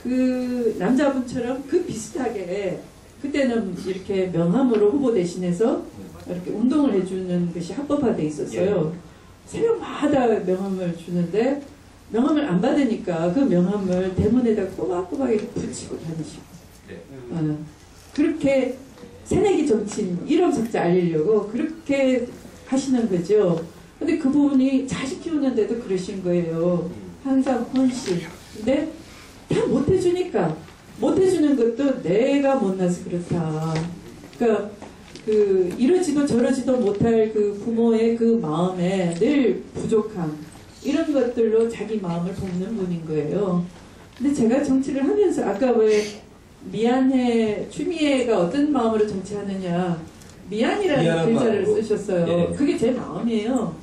그 남자분처럼 비슷하게 그때는 이렇게 명함으로 후보 대신해서 이렇게 운동을 해주는 것이 합법화돼 있었어요. 새벽마다 명함을 주는데 명함을 안 받으니까 그 명함을 대문에다 꼬박꼬박 이렇게 붙이고 다니시고 그렇게 새내기 정치인 1호 석자 알리려고 그렇게 하시는 거죠. 근데 그분이 자식 키우는데도 그러신 거예요. 항상 헌신. 근데 다 못해주니까 못해주는 것도 내가 못나서 그렇다. 그러니까 이러지도 저러지도 못할 그 부모의 그 마음에 늘 부족함 이런 것들로 자기 마음을 볶는 분인 거예요. 근데 제가 정치를 하면서 아까 왜 미안해 추미애가 어떤 마음으로 정치하느냐 미안이라는 글자를
마음으로.
쓰셨어요.
예.
그게 제 마음이에요.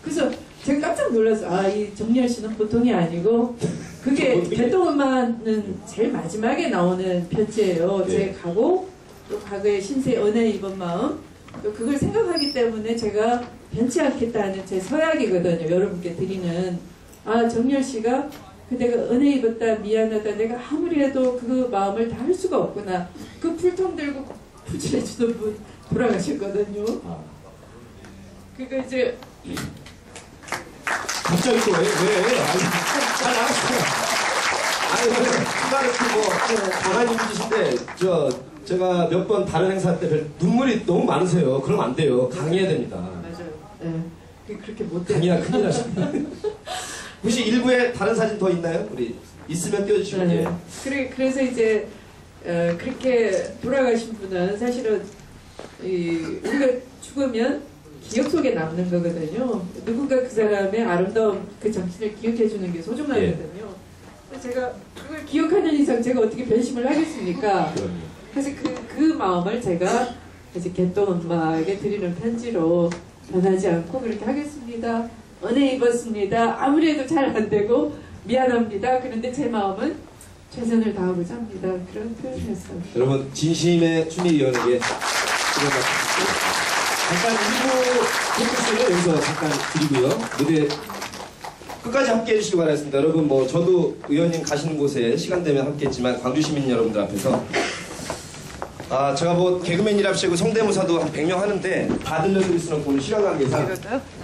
그래서 제가 깜짝 놀랐어요. 이 정렬 씨는 보통이 아니고 그게 개똥 엄마는 제일 마지막에 나오는 편지예요.
예.
제 각오 또 과거의 신세 은혜 입은 마음 또 그걸 생각하기 때문에 제가 변치 않겠다는 제 서약이거든요. 여러분께 드리는 정렬 씨가 내가 은혜 입었다 미안하다 내가 아무리 해도 그 마음을 다 할 수가 없구나. 그 풀통 들고 부질해주던 분 돌아가셨거든요. 그거 이제
갑자기 또 왜? 아니, 알았어요. 아니, 왜? 강한 분이신데, 제가 몇 번 다른 행사 때 눈물이 너무 많으세요. 그러면 안 돼요. 강해야 됩니다.
맞아요. 네. 그렇게 못돼.
강이나 큰일 나십니다. 혹시 일부에 다른 사진 더 있나요? 우리 있으면 띄워주시면
네.
돼요.
그래서 이제 그렇게 돌아가신 분은 사실은 우리가 죽으면 기억 속에 남는 거거든요. 누군가 그 사람의 아름다운 그 정신을 기억해주는 게 소중하거든요. 제가 그걸 기억하는 이상 제가 어떻게 변심을 하겠습니까? 그래서 그 마음을 제가 이제 개똥 엄마에게 드리는 편지로 변하지 않고 그렇게 하겠습니다. 은혜 입었습니다. 아무리 해도 잘 안 되고 미안합니다. 그런데 제 마음은 최선을 다하고자 합니다. 그런 표현이었어요.
여러분 진심의 추미애위원에게 잠깐 일부 토크쇼를 여기서 잠깐 드리고요. 무대 끝까지 함께 해주시기 바라겠습니다. 여러분 뭐 저도 의원님 가시는 곳에 시간 되면 함께 했지만 광주 시민 여러분들 앞에서 제가 뭐 개그맨이랍시고 성대모사도 한 100명 하는데 다 들려드릴 수는 없고 오늘 시간 관계상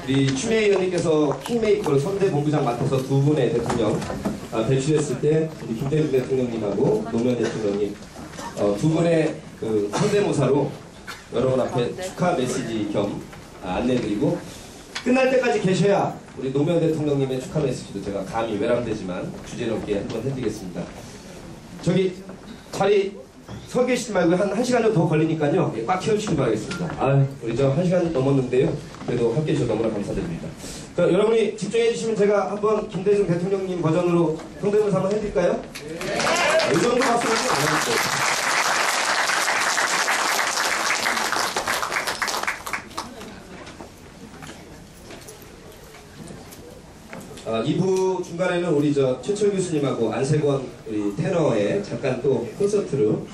우리 추미애 의원님께서 킹메이커로 선대본부장 맡아서 두 분의 대통령 배출했을 때 우리 김대중 대통령님하고 노무현 대통령님 두 분의 그 성대모사로 여러분 앞에 축하 메시지 겸 안내드리고 끝날 때까지 계셔야 우리 노무현 대통령님의 축하 메시지도 제가 감히 외람되지만 주제넘게 한번 해드리겠습니다. 저기 자리 서 계시지 말고 한 1시간 정도 더 걸리니까요. 꽉 채워주시기 바라겠습니다. 우리 저 1시간 넘었는데요. 그래도 함께 해주셔서 너무나 감사드립니다. 그러니까 여러분이 집중해 주시면 제가 한번 김대중 대통령님 버전으로 성대모사 한번 해드릴까요? 이 정도 박수는 안 하겠어요. 2부 중간에는 우리 저 최철 교수님하고 안세권 우리 테너의 잠깐 또 콘서트로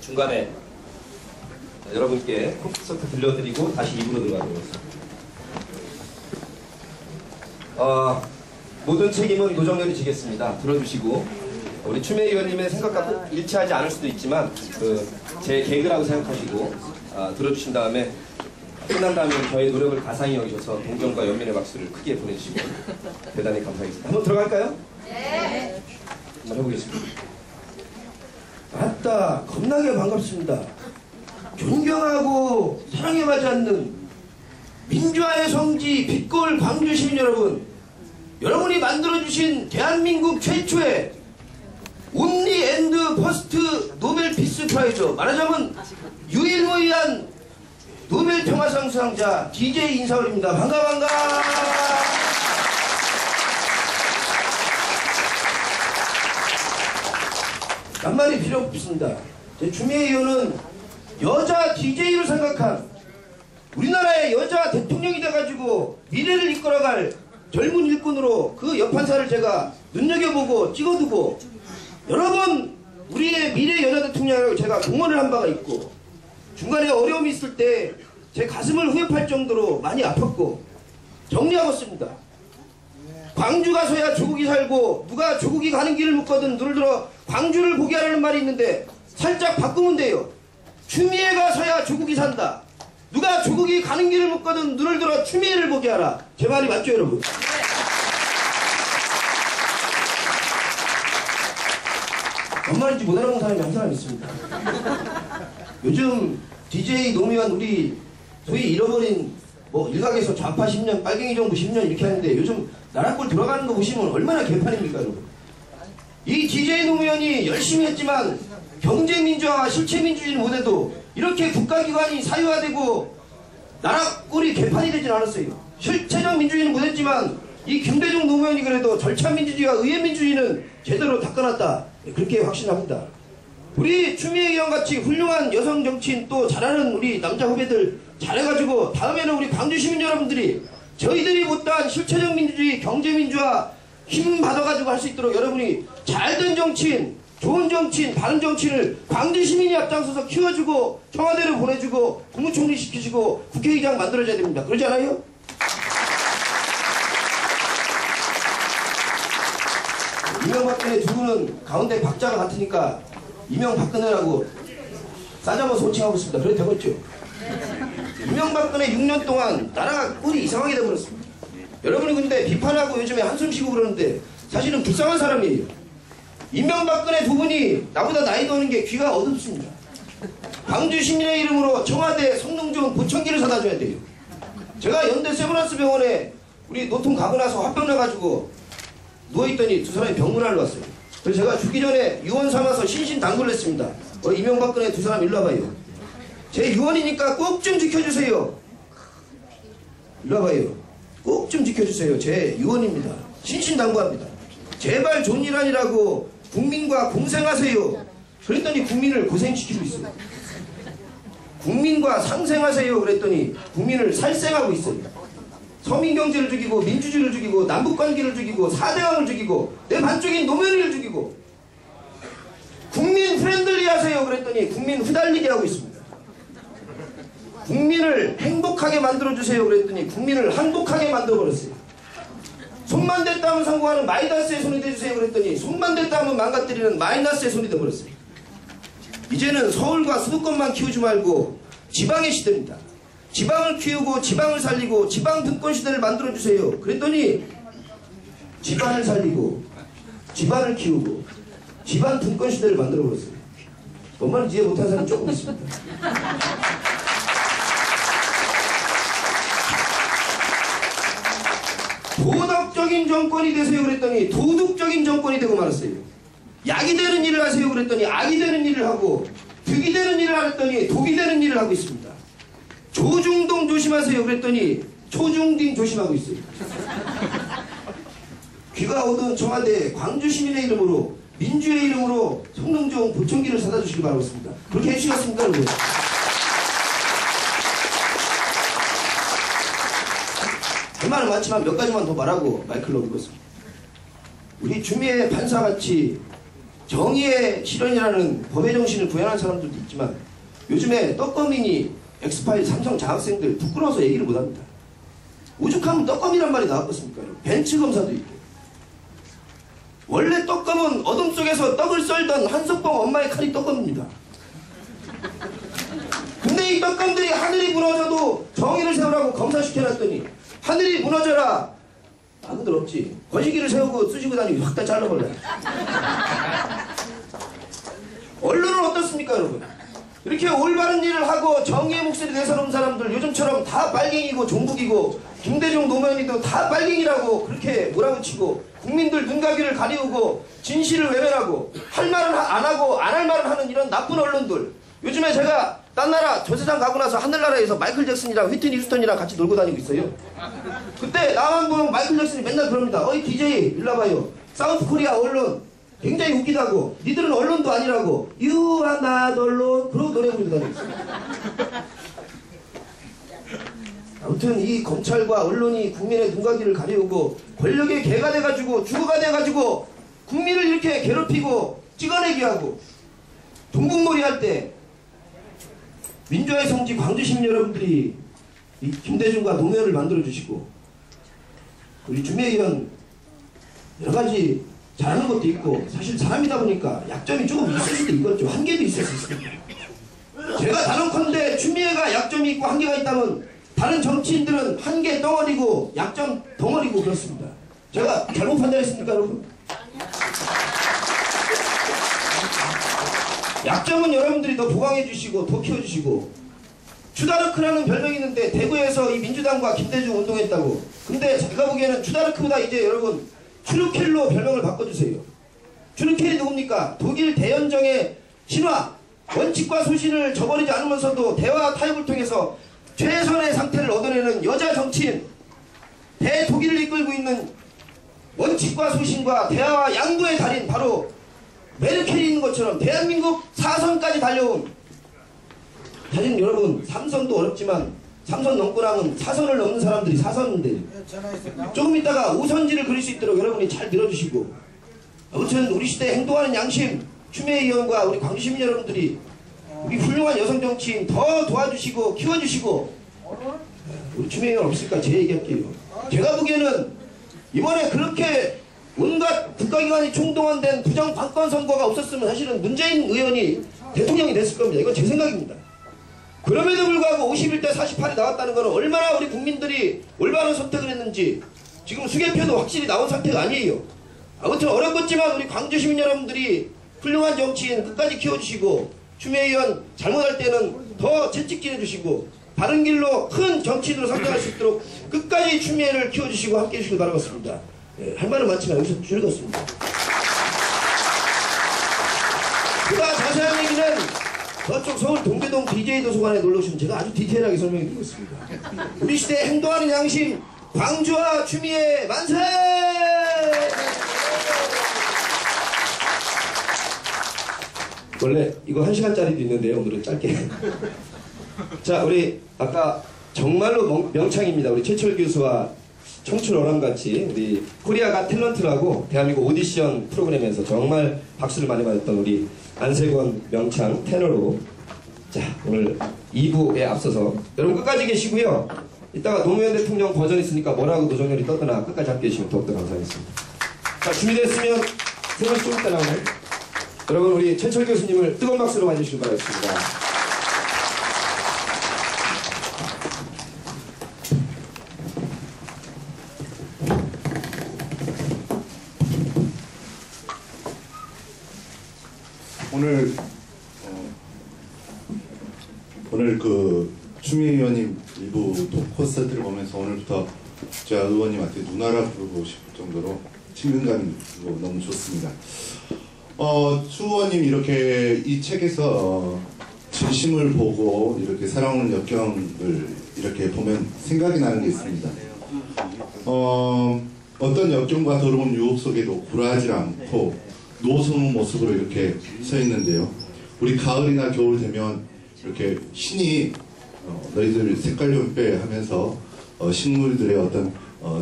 중간에 여러분께 콘서트 들려드리고 다시 2부로 들어가도록 하겠습니다. 모든 책임은 노정렬이 지겠습니다. 들어주시고 우리 추미애 의원님의 생각과 꼭 일치하지 않을 수도 있지만 제 개그라고 생각하시고 들어주신 다음에 끝난 다음에 저의 노력을 가상히 여기셔서 동경과 연민의 박수를 크게 보내주시고 대단히 감사하겠습니다. 한번 들어갈까요? 네. 한번 해보겠습니다. 아따 겁나게 반갑습니다. 존경하고 사랑에 맞지 않는 민주화의 성지 빛골 광주 시민 여러분, 여러분이 만들어주신 대한민국 최초의 온리 앤드 퍼스트 노벨 피스 프라이즈, 말하자면 유일무이한 노벨 평화상 수상자 DJ 인사올입니다. 반가. 낱말이 필요 없습니다. 제 추미애 의원은 여자 DJ로 생각한 우리나라의 여자 대통령이 돼가지고 미래를 이끌어갈 젊은 일꾼으로 그 여판사를 제가 눈여겨보고 찍어두고 여러 번 우리의 미래 여자 대통령이라고 제가 공언을 한 바가 있고 중간에 어려움이 있을 때 제 가슴을 후회할 정도로 많이 아팠고 정리하겠습니다. 광주 가서야 조국이 살고 누가 조국이 가는 길을 묻거든 눈을 들어 광주를 보게 하라는 말이 있는데 살짝 바꾸면 돼요. 추미애가 서야 조국이 산다. 누가 조국이 가는 길을 묻거든 눈을 들어 추미애를 보게 하라. 제 말이 맞죠 여러분? 뭔 말인지 못 알아보는 사람이 한 사람 있습니다. 요즘 DJ 노무현 우리 소위 잃어버린 뭐 일각에서 좌파 10년, 빨갱이 정부 10년 이렇게 하는데 요즘 나라꼴 돌아가는 거 보시면 얼마나 개판입니까 여러분? 이 DJ 노무현이 열심히 했지만 경제민주화와 실체민주주의는 못해도 이렇게 국가기관이 사유화되고 나라꼴이 개판이 되진 않았어요. 실체적 민주주의는 못했지만 이 김대중 노무현이 그래도 절차민주주의와 의회민주주의는 제대로 닦아놨다. 그렇게 확신합니다. 우리 추미애 의원같이 훌륭한 여성 정치인 또 잘하는 우리 남자 후배들 잘해가지고 다음에는 우리 광주 시민 여러분들이 저희들이 못한 실체적 민주주의, 경제민주화 힘 받아가지고 할 수 있도록 여러분이 잘된 정치인, 좋은 정치인, 바른 정치인을 광주 시민이 앞장서서 키워주고 청와대로 보내주고 국무총리 시키시고 국회의장 만들어줘야 됩니다. 그러지 않아요? 이명박근혜 두 분은 가운데 박자가 같으니까 이명박근혜라고 싸잡아서 호칭하고 있습니다. 그래도 되겠죠? 이명박근혜 6년 동안 나라가 꼴이 이상하게 되어버렸습니다. 여러분이 근데 비판하고 요즘에 한숨 쉬고 그러는데 사실은 불쌍한 사람이에요. 이명박근혜 두 분이 나보다 나이 드는 게 귀가 어둡습니다. 광주 시민의 이름으로 청와대 성능 좋은 보청기를 사다 줘야 돼요. 제가 연대 세브란스 병원에 우리 노통 가고 나서 화병 나가지고 누워있더니 두 사람이 병문안을 왔어요. 그래서 제가 죽기 전에 유언 삼아서 신신당부를 했습니다. 이명박근혜 두 사람 일로 와봐요. 제 유언이니까 꼭 좀 지켜주세요. 일로 와봐요. 꼭 좀 지켜주세요. 제 유언입니다. 신신당부합니다. 제발 좋은 일 아니라고 국민과 공생하세요. 그랬더니 국민을 고생시키고 있어요. 국민과 상생하세요 그랬더니 국민을 살생하고 있어요. 서민경제를 죽이고 민주주의를 죽이고 남북관계를 죽이고 4대강을 죽이고 내 반쪽인 노무현을 죽이고 국민 프렌들리 하세요 그랬더니 국민 후달리게 하고 있습니다. 국민을 행복하게 만들어주세요 그랬더니 국민을 항복하게 만들어버렸어요. 손만 댔다 하면 성공하는 마이너스에 손이 대주세요 그랬더니 손만 댔다 하면 망가뜨리는 마이너스에 손이 대버렸어요. 이제는 서울과 수도권만 키우지 말고 지방의 시대입니다. 지방을 키우고 지방을 살리고 지방 분권 시대를 만들어주세요 그랬더니 지방을 살리고 지방을 키우고 지방 분권 시대를 만들어버렸어요. 뭔 말인지 이해 못한 사람이 조금 있습니다. 도덕적인 정권이 되세요 그랬더니 도둑적인 정권이 되고 말았어요. 약이 되는 일을 하세요 그랬더니 악이 되는 일을 하고 득이 되는 일을 하랬더니 독이 되는 일을 하고 있습니다. 조중동 조심하세요 그랬더니 초중딩 조심하고 있어요. 귀가 어두운 청와대 광주 시민의 이름으로 민주의 이름으로 성능종 보청기를 사다 주시기 바라겠습니다. 그렇게 해주시겠습니까 여러분? 할 말은 많지만 몇 가지만 더 말하고 마이크를 넘기겠습니다. 우리 주미의 판사같이 정의의 실현이라는 법의 정신을 구현한 사람들도 있지만 요즘에 떡거미니 엑스파일 삼성 장학생들 부끄러워서 얘기를 못합니다. 오죽하면 떡거미란 말이 나왔겠습니까? 벤츠 검사도 있고 원래 떡검은 어둠 속에서 떡을 썰던 한석봉 엄마의 칼이 떡검입니다. 근데 이 떡검들이 하늘이 무너져도 정의를 세우라고 검사시켜놨더니 하늘이 무너져라. 아무들 없지. 거시기를 세우고 쑤시고 다니고 확 다 잘라버려. 언론은 어떻습니까 여러분? 이렇게 올바른 일을 하고 정의의 목소리 내세우는 사람들 요즘처럼 다 빨갱이고 종북이고 김대중 노무현이도 다 빨갱이라고 그렇게 몰아붙이고 국민들 눈가귀를 가리우고 진실을 외면하고 할 말은 안 하고 안 할 말은 하는 이런 나쁜 언론들 요즘에 제가 딴 나라 저 세상 가고 나서 하늘나라에서 마이클 잭슨이랑 휘트니 휴스턴이랑 같이 놀고 다니고 있어요. 그때 나만 보면 마이클 잭슨이 맨날 그럽니다. 어이 DJ 일로 와봐요. 사우스 코리아 언론 굉장히 웃기다고 니들은 언론도 아니라고 You are not 언론 그러고 노래 부르고 다니고 있어요. 아무튼 이 검찰과 언론이 국민의 눈가귀를 가리우고 권력의 개가 돼가지고 주거가 돼가지고 국민을 이렇게 괴롭히고 찍어내기 하고 동북놀이 할 때 민주화의 성지 광주 시민 여러분들이 이 김대중과 노무현을 만들어주시고 우리 주미 의원 여러가지 잘하는 것도 있고 사실 사람이다 보니까 약점이 조금 있을 수도 있겠죠. 한계도 있을 수 있습니다. 제가 단언컨대 주미애가 약점이 있고 한계가 있다면 다른 정치인들은 한계 덩어리고 약점 덩어리고 그렇습니다. 제가 잘못 판단했습니까 여러분? 약점은 여러분들이 더 보강해 주시고 더 키워주시고 추다르크라는 별명이 있는데 대구에서 이 민주당과 김대중 운동했다고. 근데 제가 보기에는 추다르크보다 이제 여러분 추르켈로 별명을 바꿔주세요. 추르켈이 누굽니까? 독일 대연정의 신화 원칙과 소신을 저버리지 않으면서도 대화 타협을 통해서 최선의 상태를 얻어내는 여자 정치인 대독일을 이끌고 있는 원칙과 소신과 대화와 양보의 달인 바로 메르켈이 있는 것처럼 대한민국 4선까지 달려온 사실 여러분 3선도 어렵지만 3선 넘고 나면 4선을 넘는 사람들이 4선인데 조금 있다가 5선지를 그릴 수 있도록 여러분이 잘 들어주시고 아무튼 우리 시대에 행동하는 양심 추미애 의원과 우리 광주 시민 여러분들이 우리 훌륭한 여성 정치인 더 도와주시고 키워주시고 우리 추미애 의원 없을까 제 얘기할게요. 제가 보기에는 이번에 그렇게 온갖 국가기관이 총동원된 부정방권 선거가 없었으면 사실은 문재인 의원이 대통령이 됐을 겁니다. 이건 제 생각입니다. 그럼에도 불구하고 51대 48이 나왔다는 것은 얼마나 우리 국민들이 올바른 선택을 했는지 지금 수개표도 확실히 나온 상태가 아니에요. 아무튼 어렵겠지만 우리 광주 시민 여러분들이 훌륭한 정치인 끝까지 키워주시고 추미애 의원 잘못할 때는 더 채찍질 해주시고 바른 길로 큰 정치인으로 성장할 수 있도록 끝까지 추미애를 키워주시고 함께해 주시길 바라겠습니다. 네, 할 말은 많지만 여기서 줄이겠습니다. 보다 자세한 얘기는 저쪽 서울 동대동 DJ 도서관에 놀러오시면 제가 아주 디테일하게 설명해 드리겠습니다. 우리 시대에 행동하는 양심 광주와 추미애 만세! 원래 이거 1시간짜리도 있는데요. 오늘은 짧게 자, 우리 아까 정말로 명창입니다. 우리 최철 교수와 청춘어람같이 우리 코리아가 탤런트라고 대한민국 오디션 프로그램에서 정말 박수를 많이 받았던 우리 안세권 명창 테너로 자, 오늘 2부에 앞서서 여러분 끝까지 계시고요. 이따가 노무현 대통령 버전 있으니까 뭐라고 노정열이 떠드나 끝까지 함께 해주시면 더욱더 감사하겠습니다. 자, 준비됐으면 세번 좀 이따 나오네. 여러분 우리 최철 교수님을 뜨거운 박수로 맞으시길 바라겠습니다.
오늘 그 추미애 의원님 일부 콘서트를 보면서 오늘부터 제가 의원님한테 누나라 부르고 싶을 정도로 친근감이 들고 너무 좋습니다. 추 의원님 이렇게 이 책에서 진심을 보고 이렇게 살아오는 역경을 이렇게 보면 생각이 나는 게 있습니다. 어떤 역경과 더러운 유혹 속에도 굴하지 않고 노소는 모습으로 이렇게 서 있는데요. 우리 가을이나 겨울 되면 이렇게 신이 너희들 색깔 좀 빼 하면서 식물들의 어떤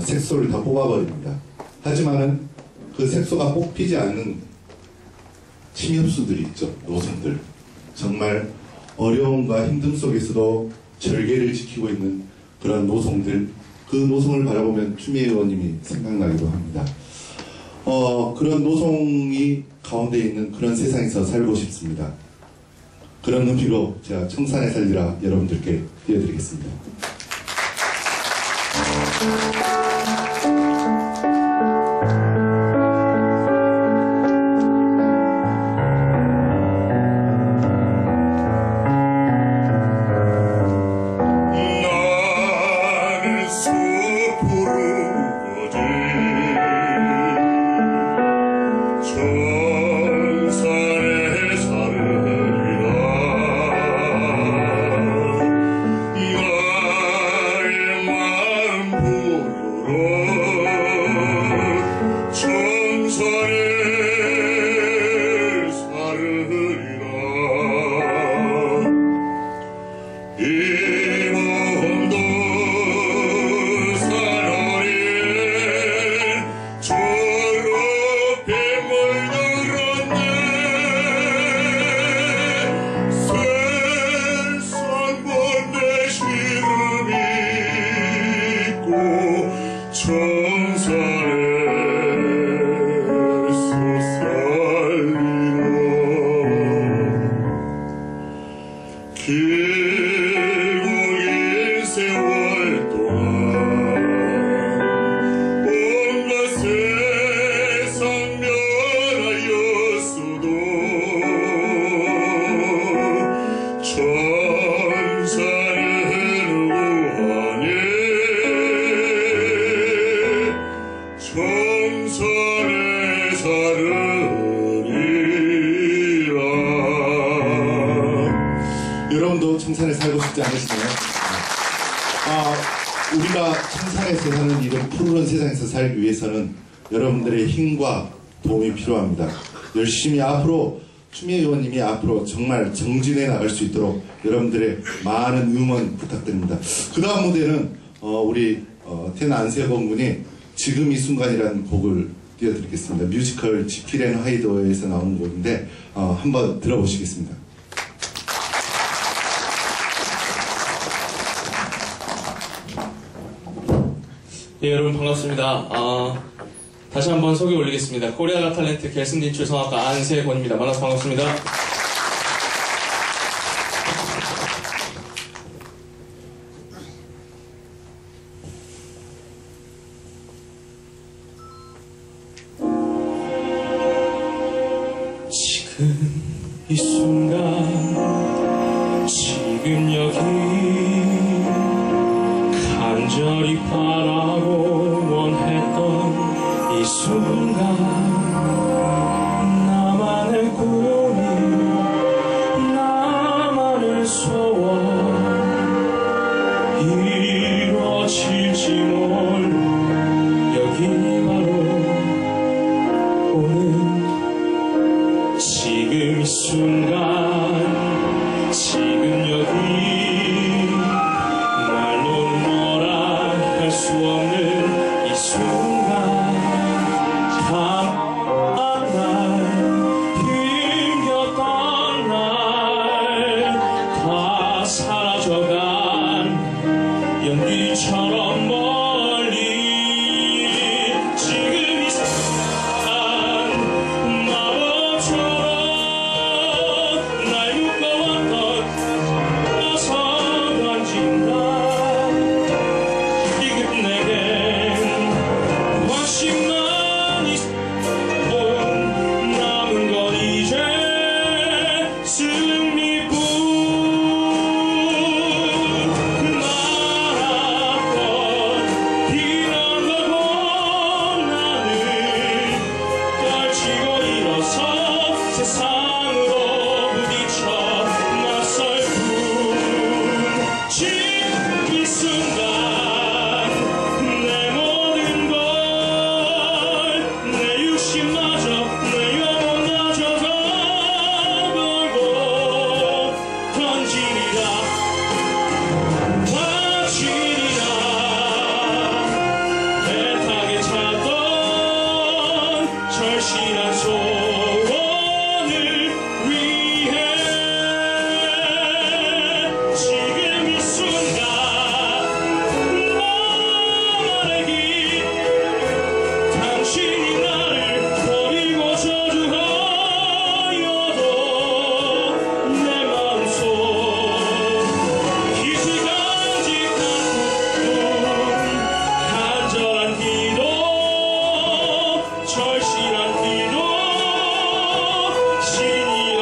색소를 다 뽑아버립니다. 하지만은 그 색소가 뽑히지 않는 침엽수들이 있죠. 노선들. 정말 어려움과 힘듦 속에서도 절개를 지키고 있는 그런 노송들, 그 노송을 바라보면 추미애 의원님이 생각나기도 합니다. 그런 노송이 가운데 있는 그런 세상에서 살고 싶습니다. 그런 의미로 제가 청산에 살리라 여러분들께 띄워드리겠습니다. 여러분도 청산에 살고 싶지 않으시나요? 우리가 청산에서 사는 이런 푸르른 세상에서 살기 위해서는 여러분들의 힘과 도움이 필요합니다. 열심히 앞으로 추미애 의원님이 앞으로 정말 정진해 나갈 수 있도록 여러분들의 많은 응원 부탁드립니다. 그 다음 무대는 우리 텐 안세권 군이 지금 이 순간이라는 곡을 띄워드리겠습니다. 뮤지컬 지킬 앤 하이드에서 나오는 곡인데 한번 들어보시겠습니다.
예, 여러분 반갑습니다. 다시 한번 소개 올리겠습니다. 코리아가 탤런트 결승 진출 성악가 안세권입니다. 만나서 반갑습니다. 지금 이 순간 지금 여기 간절히 바라고 원했던 이 순간 나만의 꿈이 나만의 소원 이루어질지 몰라 여기 바로 오늘 지금 이 순간 지금 여기 사라져간 연기처럼 멀리 지금 이 순간 마법처럼 날 묶어왔던 어서 던진다. 지금 내겐 확신만 있고 남은 건 이제 승리뿐. 그 말았던 이런 걸고 나는 떨치고 일어서 세상으로 부딪혀 나설 뿐. 지금 이 순간 내 모든 걸 내 육신마저 내 영혼마저 다 걸고 던지리라 던지리라. 애타게 찾던 절실한 소원을 위해 지금 이 순간 말하기 당신이 나를 버리고 저주하여도 내 마음속 깊이 간직한 간절한 기도 절실한 기도 신이여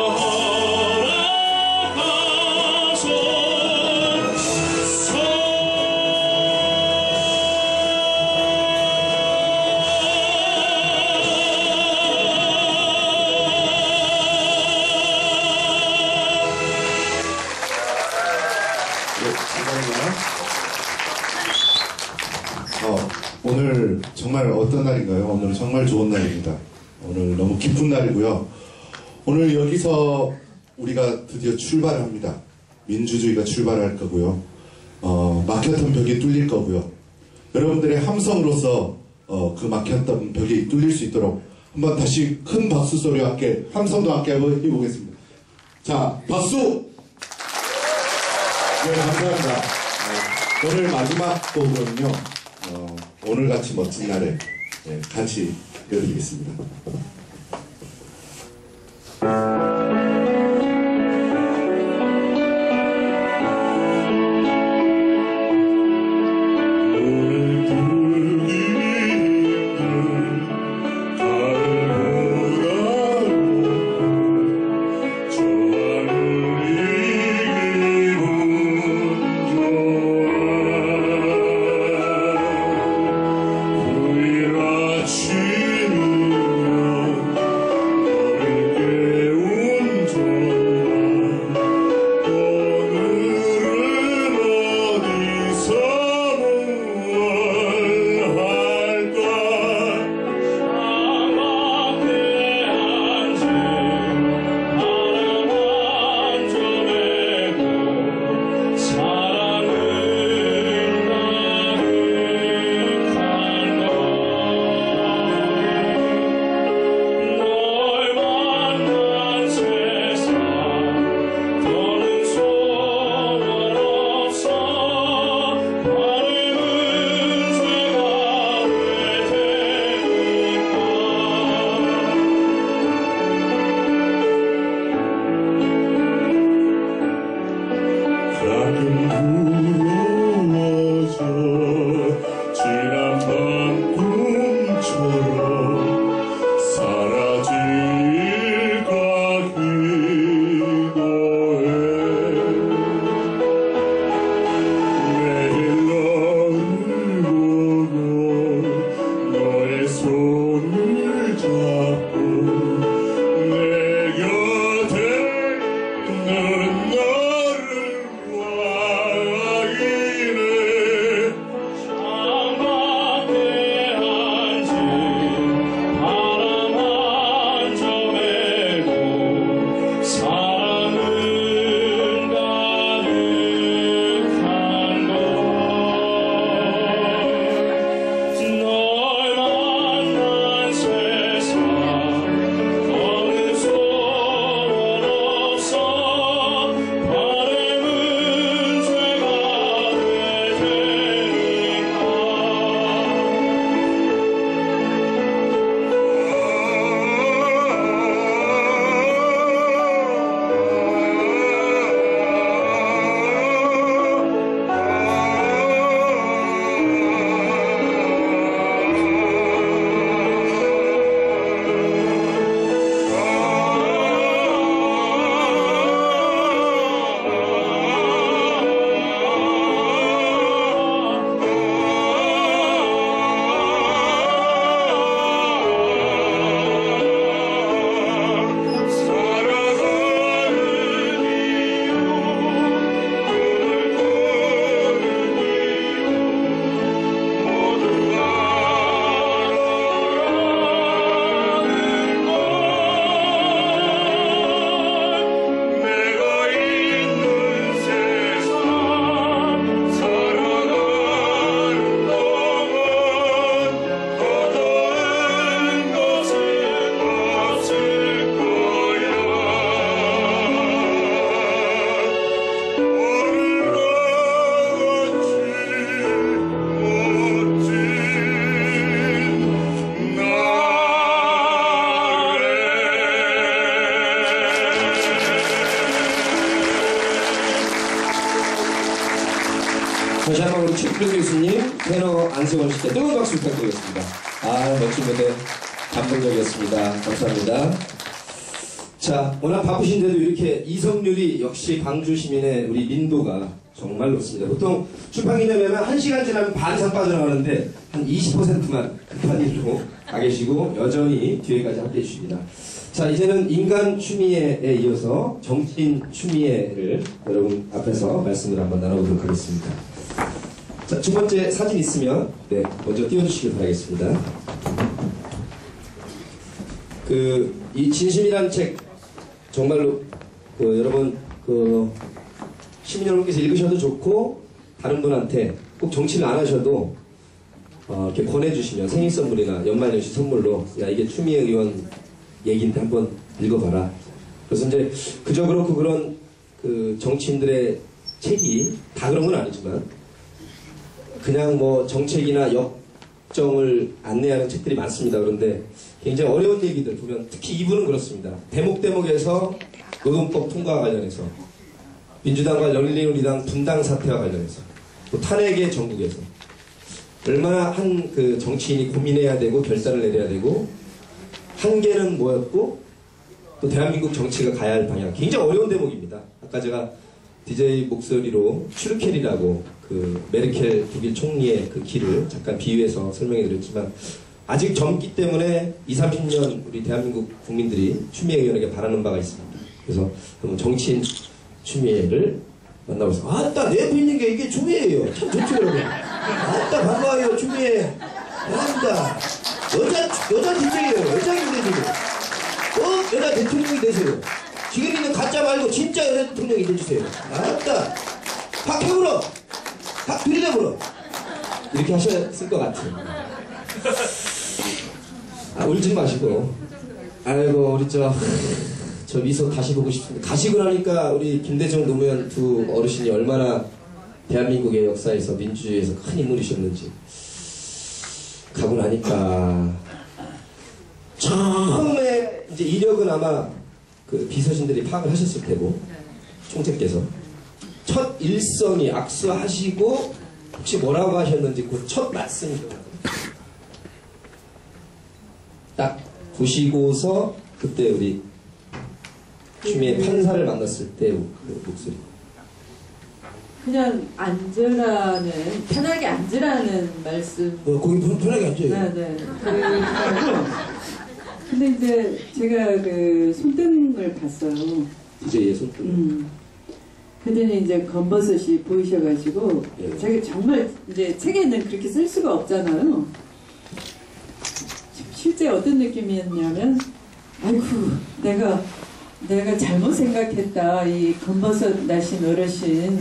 오늘 정말 어떤 날인가요? 오늘 정말 좋은 날입니다. 오늘 너무 기쁜 날이고요. 오늘 여기서 우리가 드디어 출발합니다. 민주주의가 출발할 거고요. 막혔던 벽이 뚫릴 거고요. 여러분들의 함성으로서 그 막혔던 벽이 뚫릴 수 있도록 한번 다시 큰 박수 소리와 함께 함성도 함께 한번 해보겠습니다. 자, 박수! 네, 감사합니다. 오늘 마지막 곡은요. 오늘같이 멋진 날에 같이 이어드리겠습니다. 내 곁에 너를 와
다시 한번 우리 최필 교수님, 테너 안세원 씨께 뜨거운 박수 부탁드리겠습니다. 아, 멋진 무대 감동적이었습니다. 감사합니다. 자, 워낙 바쁘신데도 이렇게 이성률이 역시 광주 시민의 우리 민도가 정말 높습니다. 보통 출판기념회는 1시간 지나면 반상 빠져나가는데 한 20%만 급한 일로 가 계시고 여전히 뒤에까지 함께해 주십니다. 자, 이제는 인간 추미애에 이어서 정치인 추미애를 여러분 앞에서 말씀을 한번 나눠보도록 하겠습니다. 자, 두 번째 사진 있으면 네, 먼저 띄워주시길 바라겠습니다. 이 진심이라는 책 정말로 여러분 시민 여러분께서 읽으셔도 좋고 다른 분한테 꼭 정치를 안 하셔도 이렇게 권해주시면 생일 선물이나 연말연시 선물로 야 이게 추미애 의원 얘기인데 한번 읽어봐라. 그래서 이제 그저 그렇고 그런 정치인들의 책이 다 그런 건 아니지만 그냥 뭐 정책이나 역정을 안내하는 책들이 많습니다. 그런데 굉장히 어려운 얘기들 보면 특히 이분은 그렇습니다. 대목에서 노동법 통과와 관련해서 민주당과 열린우리당 분당 사태와 관련해서 또 탄핵의 전국에서 얼마나 한 정치인이 고민해야 되고 결단을 내려야 되고 한계는 뭐였고 또 대한민국 정치가 가야 할 방향 굉장히 어려운 대목입니다. 아까 제가 DJ 목소리로 슈르켈이라고 메르켈 독일 총리의 그 길을 잠깐 비유해서 설명해 드렸지만 아직 젊기 때문에 20, 30년 우리 대한민국 국민들이 추미애 의원에게 바라는 바가 있습니다. 그래서 정치인 추미애를 만나보세요. 아따 내 옆에 있는 게 이게 추미애예요. 참 좋죠 여러분. 아따 반가워요 추미애. 반갑습니다. 여자 대통령이에요. 여자인데 지금. 여자 대통령이 되세요. 지금 있는 가짜 말고 진짜 여자 대통령이 되주세요. 아따 확 해물어. 확 들이대물어. 이렇게 하셨을 것 같아요. 울지 마시고. 아이고 우리 저 미소 다시 보고 싶습니다. 가시고 나니까 우리 김대중 노무현 두 어르신이 얼마나 대한민국의 역사에서 민주주의에서 큰 인물이셨는지 가고 나니까 처음에 이제 이력은 아마 비서진들이 파악을 하셨을 테고 총재께서 첫 일성이 악수하시고 혹시 뭐라고 하셨는지 그 첫 말씀이 딱 보시고서 그때 우리 추미애 판사를 만났을 때 그 목소리
그냥 앉으라는 편하게 앉으라는 말씀.
거기 편하게 앉아요.
네. 근데 이제 제가 손등을 봤어요.
DJ의 손등.
그때는 이제 검버섯이 보이셔가지고
예.
제가 정말 이제 책에는 그렇게 쓸 수가 없잖아요. 실제 어떤 느낌이었냐면 아이고 내가 잘못 생각했다. 이 검버섯 나신 어르신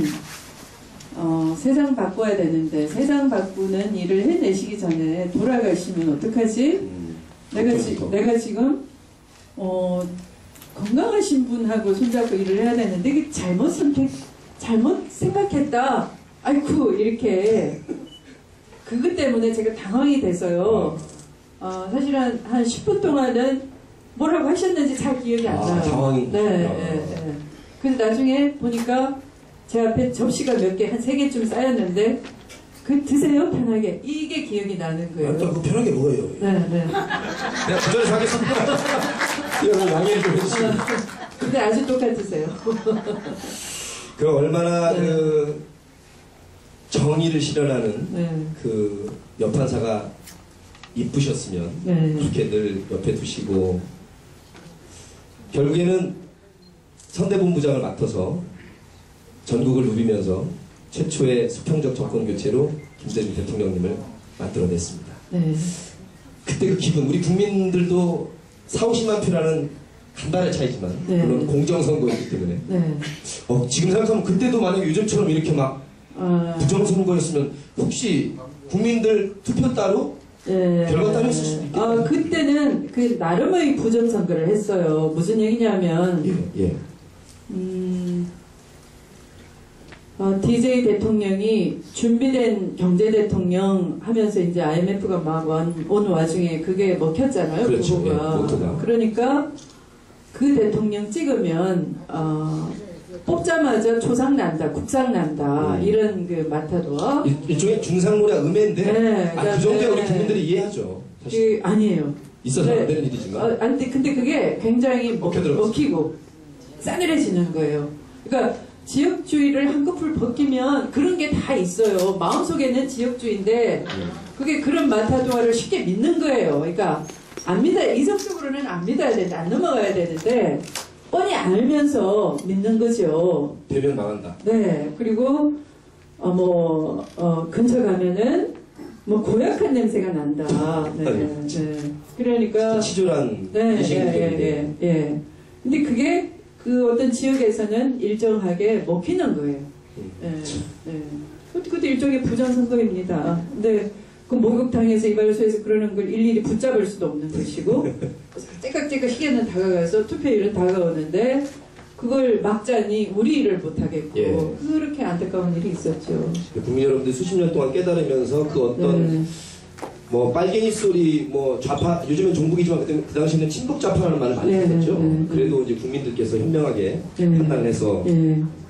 세상 바꿔야 되는데 세상 바꾸는 일을 해내시기 전에 돌아가시면 어떡하지? 내가 지금 건강하신 분하고 손잡고 일을 해야 되는데 이게 잘못 생각했다. 아이쿠 이렇게 그것 때문에 제가 당황이 돼서요. 사실 한 10분 동안은 뭐라고 하셨는지 잘 기억이 안 나요.
당황이.
네. 그래서 나중에 보니까 제 앞에 접시가 몇 개, 한 3개쯤 쌓였는데 드세요 편하게. 이게 기억이 나는 거예요.
그 편하게 먹어요.
네.
내가 그 전에 사겠습니다. 이거는 양해를 좀 해주시고.
근데 아주 똑같으세요.
얼마나 정의를 실현하는 여판사가 이쁘셨으면 그렇게 늘 옆에 두시고 결국에는 선대본부장을 맡아서 전국을 누비면서 최초의 수평적 정권교체로 김대중 대통령님을 만들어냈습니다.
네.
그때 그 기분 우리 국민들도 4, 50만 표라는 간발의 차이지만 물론 공정선거였기 때문에 지금 생각하면 그때도 만약에 요즘처럼 이렇게 막 부정선거였으면 혹시 국민들 투표 따로 결과 따로 했을 수도 있겠네요.
그때는 나름의 부정선거를 했어요. 무슨 얘기냐면 DJ 대통령이 준비된 경제 대통령 하면서 이제 IMF가 막 온 와중에 그게 먹혔잖아요.
그렇죠.
그거가. 그러니까 그 대통령 찍으면 뽑자마자 초상 난다, 국상 난다 이런 그 마타도어.
일종의 중상모략 음해인데
네,
그 정도야 우리
네.
국민들이 이해하죠. 사실
아니에요.
있어서 안 되는 일이지만.
근데 그게 굉장히
먹혀들어갔어.
먹히고 싸늘해지는 거예요. 그러니까 지역주의를 한꺼풀 벗기면 그런 게 다 있어요. 마음속에는 지역주의인데 그게 그런 마타도어를 쉽게 믿는 거예요. 그러니까 안 믿어, 이성적으로는 안 믿어야 되는데, 안 넘어가야 되는데 뻔히 알면서 믿는 거죠.
되면 망한다.
네. 그리고 근처 가면은 뭐 고약한 냄새가 난다. 네. 네. 그러니까
치졸한
네,
인식인데.
예. 근데 그게 그 어떤 지역에서는 일정하게 먹히는 거예요. 예. 예. 그것도 일종의 부정선거입니다. 근데 그 목욕탕에서 이발소에서 그러는 걸 일일이 붙잡을 수도 없는 것이고 째깍째깍 시계는 다가가서 투표일은 다가오는데 그걸 막자니 우리 일을 못하겠고
예.
그렇게 안타까운 일이 있었죠.
국민 여러분들 수십 년 동안 깨달으면서 그 어떤 뭐 빨갱이 소리 뭐 좌파 요즘은 종북이지만 그때 그 당시에는 친북 좌파라는 말을 많이 했죠. 그래도 이제 국민들께서 현명하게 판단해서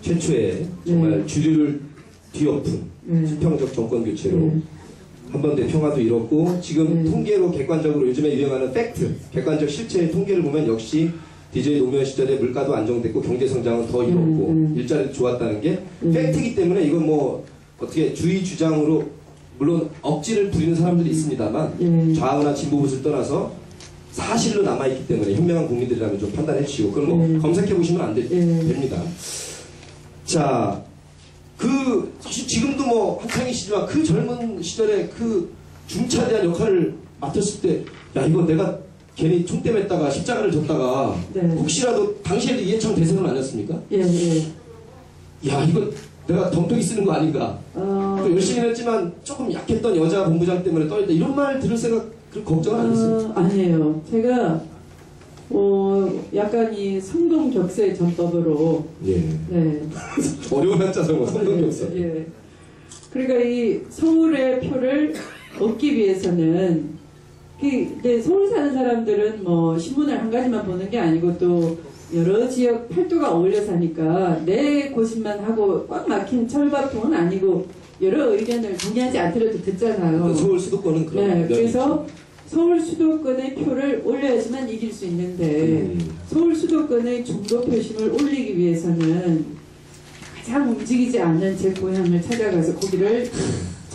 최초의 정말 주류를 뒤엎은 수평적 정권 교체로 한반도의 평화도 이뤘고 지금 통계로 객관적으로 요즘에 유행하는 팩트 객관적 실체의 통계를 보면 역시 DJ 노무현 시절에 물가도 안정됐고 경제 성장은 더 이뤘고 일자리도 좋았다는 게 팩트이기 때문에 이건 뭐 어떻게 주의 주장으로 물론 억지를 부리는 사람들이 있습니다만 좌우나 진보봇을 떠나서 사실로 남아있기 때문에 현명한 국민들이라면 좀 판단해 주시고 그건 뭐 검색해 보시면 안 됩니다. 자, 사실 지금도 뭐 한창이시지만 그 젊은 시절에 그 중차대한 역할을 맡았을 때 야 이거 내가 괜히 총대맸다가 십자가를 졌다가 혹시라도 당시에도 이해창 대선은 아니었습니까? 야 이거 내가 덤토기 쓰는 거 아닌가? 또 열심히 했지만 조금 약했던 여자 본부장 때문에 떨린다 이런 말 들을 생각 그 걱정은 안 했어요?
아니에요. 제가 약간 이 성동격세 전법으로
어려운 한자서 뭐 성동격세.
그러니까 이 서울의 표를 얻기 위해서는 이제 서울 사는 사람들은 뭐 신문을 한 가지만 보는 게 아니고 또 여러 지역 팔도가 어울려 사니까 내 고집만 하고 꽉 막힌 철밥통은 아니고 여러 의견을 동의하지 않더라도 듣잖아요.
서울 수도권은 그런
그래서 서울 수도권의 표를 올려야지만 이길 수 있는데 서울 수도권의 중도 표심을 올리기 위해서는 가장 움직이지 않는 제 고향을 찾아가서 거기를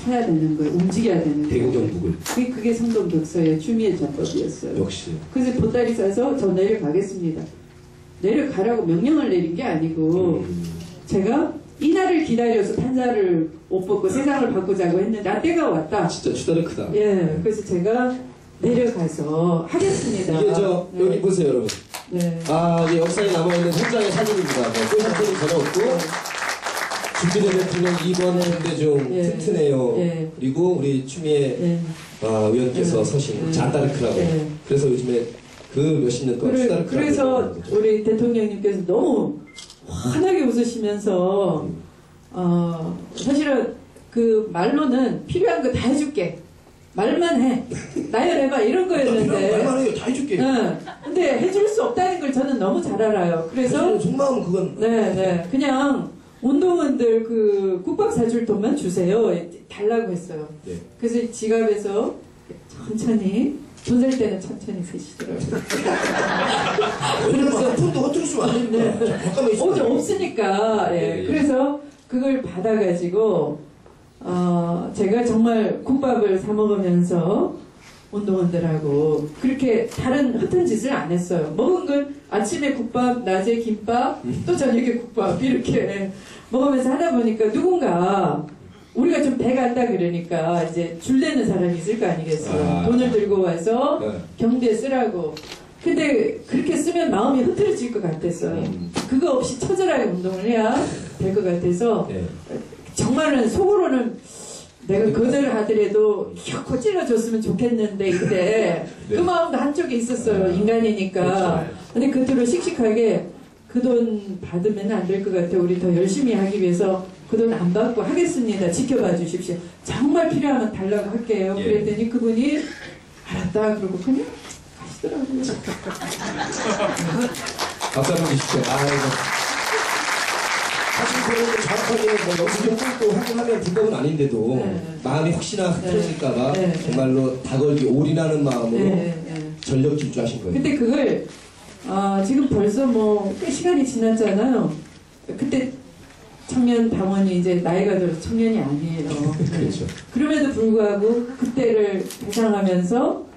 쳐야 되는 거예요. 움직여야 되는 거예요.
대구 경북을.
그게 성동격서의 추미애 전법이었어요.
역시.
그래서 보따리 싸서 저 내려가겠습니다. 내려가라고 명령을 내린 게 아니고 제가 이날을 기다려서 판사를 옷 벗고 세상을 바꾸자고 했는데 때가 왔다.
진짜 추다를 크다.
그래서 제가 내려가서 하겠습니다.
이게 여기 보세요 여러분. 이게 역사에 남아있는 현장의 사진입니다. 또 사진이 전혀 없고 준비된 대통령 2번 현대중 튼튼해요. 그리고 우리 추미애 의원께서 서신 잔다르크라고. 그래서 요즘에 그 몇십 년 동안 추다르크라고.
그래서 우리 대통령님께서 너무 환하게 웃으시면서 사실은 그 말로는 필요한 거 다 해줄게. 말만 해. 나열해봐. 이런 거였는데.
말만 해요. 다 해줄게.
근데 해줄 수 없다는 걸 저는 너무 잘 알아요. 그래서.
속마음은 그건.
그냥 운동원들 그 국밥 사줄 돈만 주세요. 달라고 했어요. 그래서 지갑에서 천천히, 돈 살 때는 천천히 세시더라고요.
그래서 폰도 허투루 쓰면 안 됩니다. 잠깐만 있어요.
없으니까. 그래서 그걸 받아가지고, 제가 정말 국밥을 사 먹으면서 운동원들하고 그렇게 다른 흩은 짓을 안 했어요. 먹은 건 아침에 국밥, 낮에 김밥, 또 저녁에 국밥 이렇게 먹으면서 하다 보니까 누군가 우리가 좀 배간다 그러니까 이제 줄대는 사람이 있을 거 아니겠어요. 돈을 들고 와서 경비에 쓰라고. 근데 그렇게 쓰면 마음이 흐트러질 것 같았어요. 그거 없이 처절하게 운동을 해야 될 것 같아서 정말은 속으로는 내가 거절을 하더라도 혀코 찔러줬으면 좋겠는데 이때 그 마음도 한쪽에 있었어요. 인간이니까. 근데 그 뒤로 씩씩하게 그 돈 받으면 안 될 것 같아요. 우리 더 열심히 하기 위해서 그 돈 안 받고 하겠습니다. 지켜봐 주십시오. 정말 필요하면 달라고 할게요. 그랬더니 그분이 알았다 그러고 그냥 가시더라고요.
박수 한번 주십시오. 사실 그거는 정확하게 뭐 영수증 또 확인하면 불법은 아닌데도
네.
마음이 혹시나 흐트러질까봐
네.
정말로 다걸기 올인하는 마음으로
네.
전력 질주하신 거예요.
근데 그걸 지금 벌써 뭐 꽤 시간이 지났잖아요. 그때 청년 당원이 이제 나이가 들어서 청년이 아니에요.
그렇죠.
그럼에도 불구하고 그때를 배상하면서